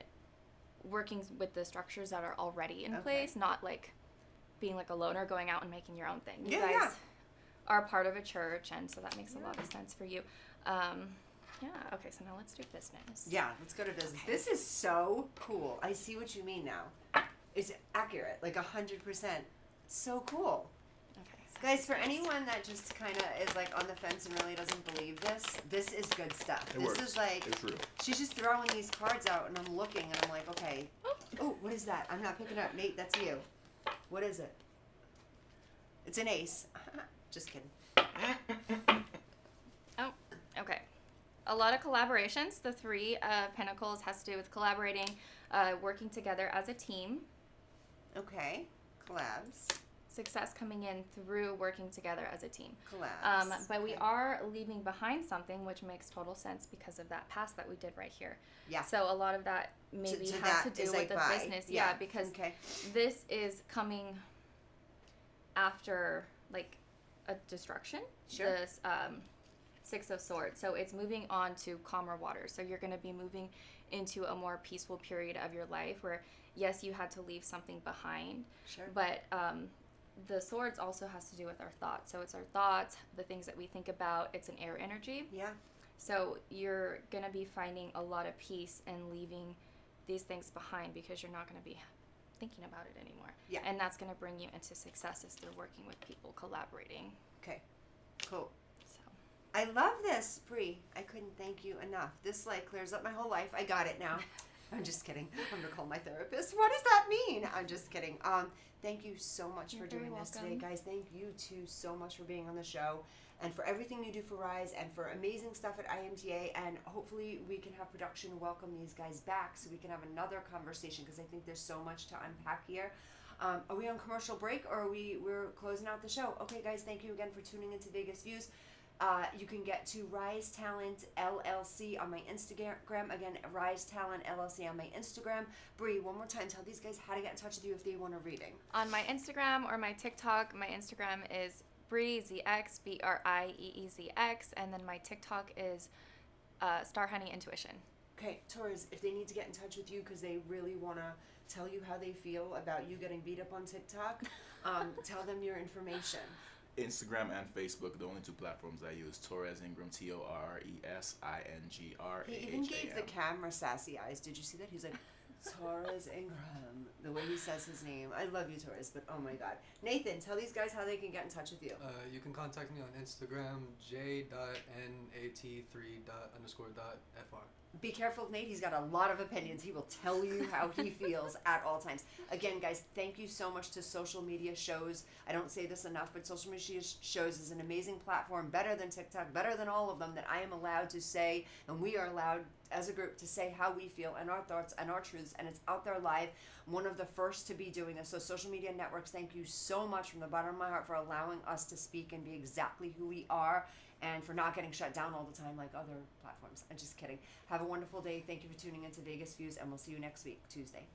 Speaker 5: working with the structures that are already in place, not like being like a loner going out and making your own thing. You guys are part of a church, and so that makes a lot of sense for you. Okay, so now let's do business.
Speaker 1: Yeah, let's go to business. This is so cool. I see what you mean now. It's accurate, like 100%. So cool.
Speaker 5: Okay. So
Speaker 1: Guys, for anyone that just kind of is like on the fence and really doesn't believe this is good stuff.
Speaker 2: It
Speaker 1: this
Speaker 2: works.
Speaker 1: is like,
Speaker 2: It's real.
Speaker 1: she's just throwing these cards out and I'm looking and I'm like, okay. Oh, what is that? I'm not picking up. Nate, that's you. What is it? It's an ace. Just kidding.
Speaker 5: Oh, okay. A lot of collaborations. The Three Pentacles has to do with collaborating, working together as a team.
Speaker 1: Okay. Collabs.
Speaker 5: Success coming in through working together as a team.
Speaker 1: Collabs.
Speaker 5: But we
Speaker 1: Okay.
Speaker 5: are leaving behind something, which makes total sense because of that past that we did right here.
Speaker 1: Yeah.
Speaker 5: So a lot of that maybe
Speaker 1: To
Speaker 5: has
Speaker 1: that
Speaker 5: to do
Speaker 1: is
Speaker 5: with
Speaker 1: like
Speaker 5: the
Speaker 1: by.
Speaker 5: business.
Speaker 1: Yeah.
Speaker 5: Yeah, because
Speaker 1: Okay.
Speaker 5: this is coming after like a destruction.
Speaker 1: Sure.
Speaker 5: This Six of Swords. So it's moving on to calmer waters. So you're going to be moving into a more peaceful period of your life where, yes, you had to leave something behind.
Speaker 1: Sure.
Speaker 5: But the swords also has to do with our thoughts. So it's our thoughts, the things that we think about. It's an air energy.
Speaker 1: Yeah.
Speaker 5: So you're going to be finding a lot of peace and leaving these things behind because you're not going to be thinking about it anymore.
Speaker 1: Yeah.
Speaker 5: And that's going to bring you into successes through working with people, collaborating.
Speaker 1: Okay. Cool.
Speaker 5: So
Speaker 1: I love this, Bree. I couldn't thank you enough. This like clears up my whole life. I got it now. I'm just kidding. I'm gonna call my therapist. What does that mean? I'm just kidding. Thank you so much
Speaker 5: You're
Speaker 1: for doing
Speaker 5: very
Speaker 1: this today,
Speaker 5: welcome.
Speaker 1: guys. Thank you too so much for being on the show and for everything you do for Rise and for amazing stuff at IMTA. And hopefully we can have production welcome these guys back so we can have another conversation because I think there's so much to unpack here. Are we on commercial break or we're closing out the show? Okay, guys, thank you again for tuning into Vegas Views. You can get to Rise Talent LLC on my Instagram. Again, Rise Talent LLC on my Instagram. Bree, one more time, tell these guys how to get in touch with you if they want a reading.
Speaker 5: on my Instagram or my TikTok, my Instagram is BrieZX, BRIEEZX, and then my TikTok is Star Honey Intuition.
Speaker 1: Okay, Torres, if they need to get in touch with you because they really want to tell you how they feel about you getting beat up on TikTok, tell them your information.
Speaker 2: Instagram and Facebook, the only two platforms I use. Torres Ingram, ToresIngraham.
Speaker 1: He even gave the camera sassy eyes. Did you see that? He's like, Torres Ingram. The way he says his name. I love you, Torres, but oh my God. Nathan, tell these guys how they can get in touch with you.
Speaker 6: You can contact me on Instagram, j.nat3._.fr.
Speaker 1: Be careful of Nate. He's got a lot of opinions. He will tell you how he feels at all times. Again, guys, thank you so much to Social Media Shows. I don't say this enough, but Social Media Shows is an amazing platform, better than TikTok, better than all of them, that I am allowed to say, and we are allowed as a group to say how we feel and our thoughts and our truths, and it's out there live. I'm one of the first to be doing this. So Social Media Networks, thank you so much from the bottom of my heart for allowing us to speak and be exactly who we are, and for not getting shut down all the time like other platforms. I'm just kidding. Have a wonderful day. Thank you for tuning into Vegas Views, and we'll see you next week, Tuesday.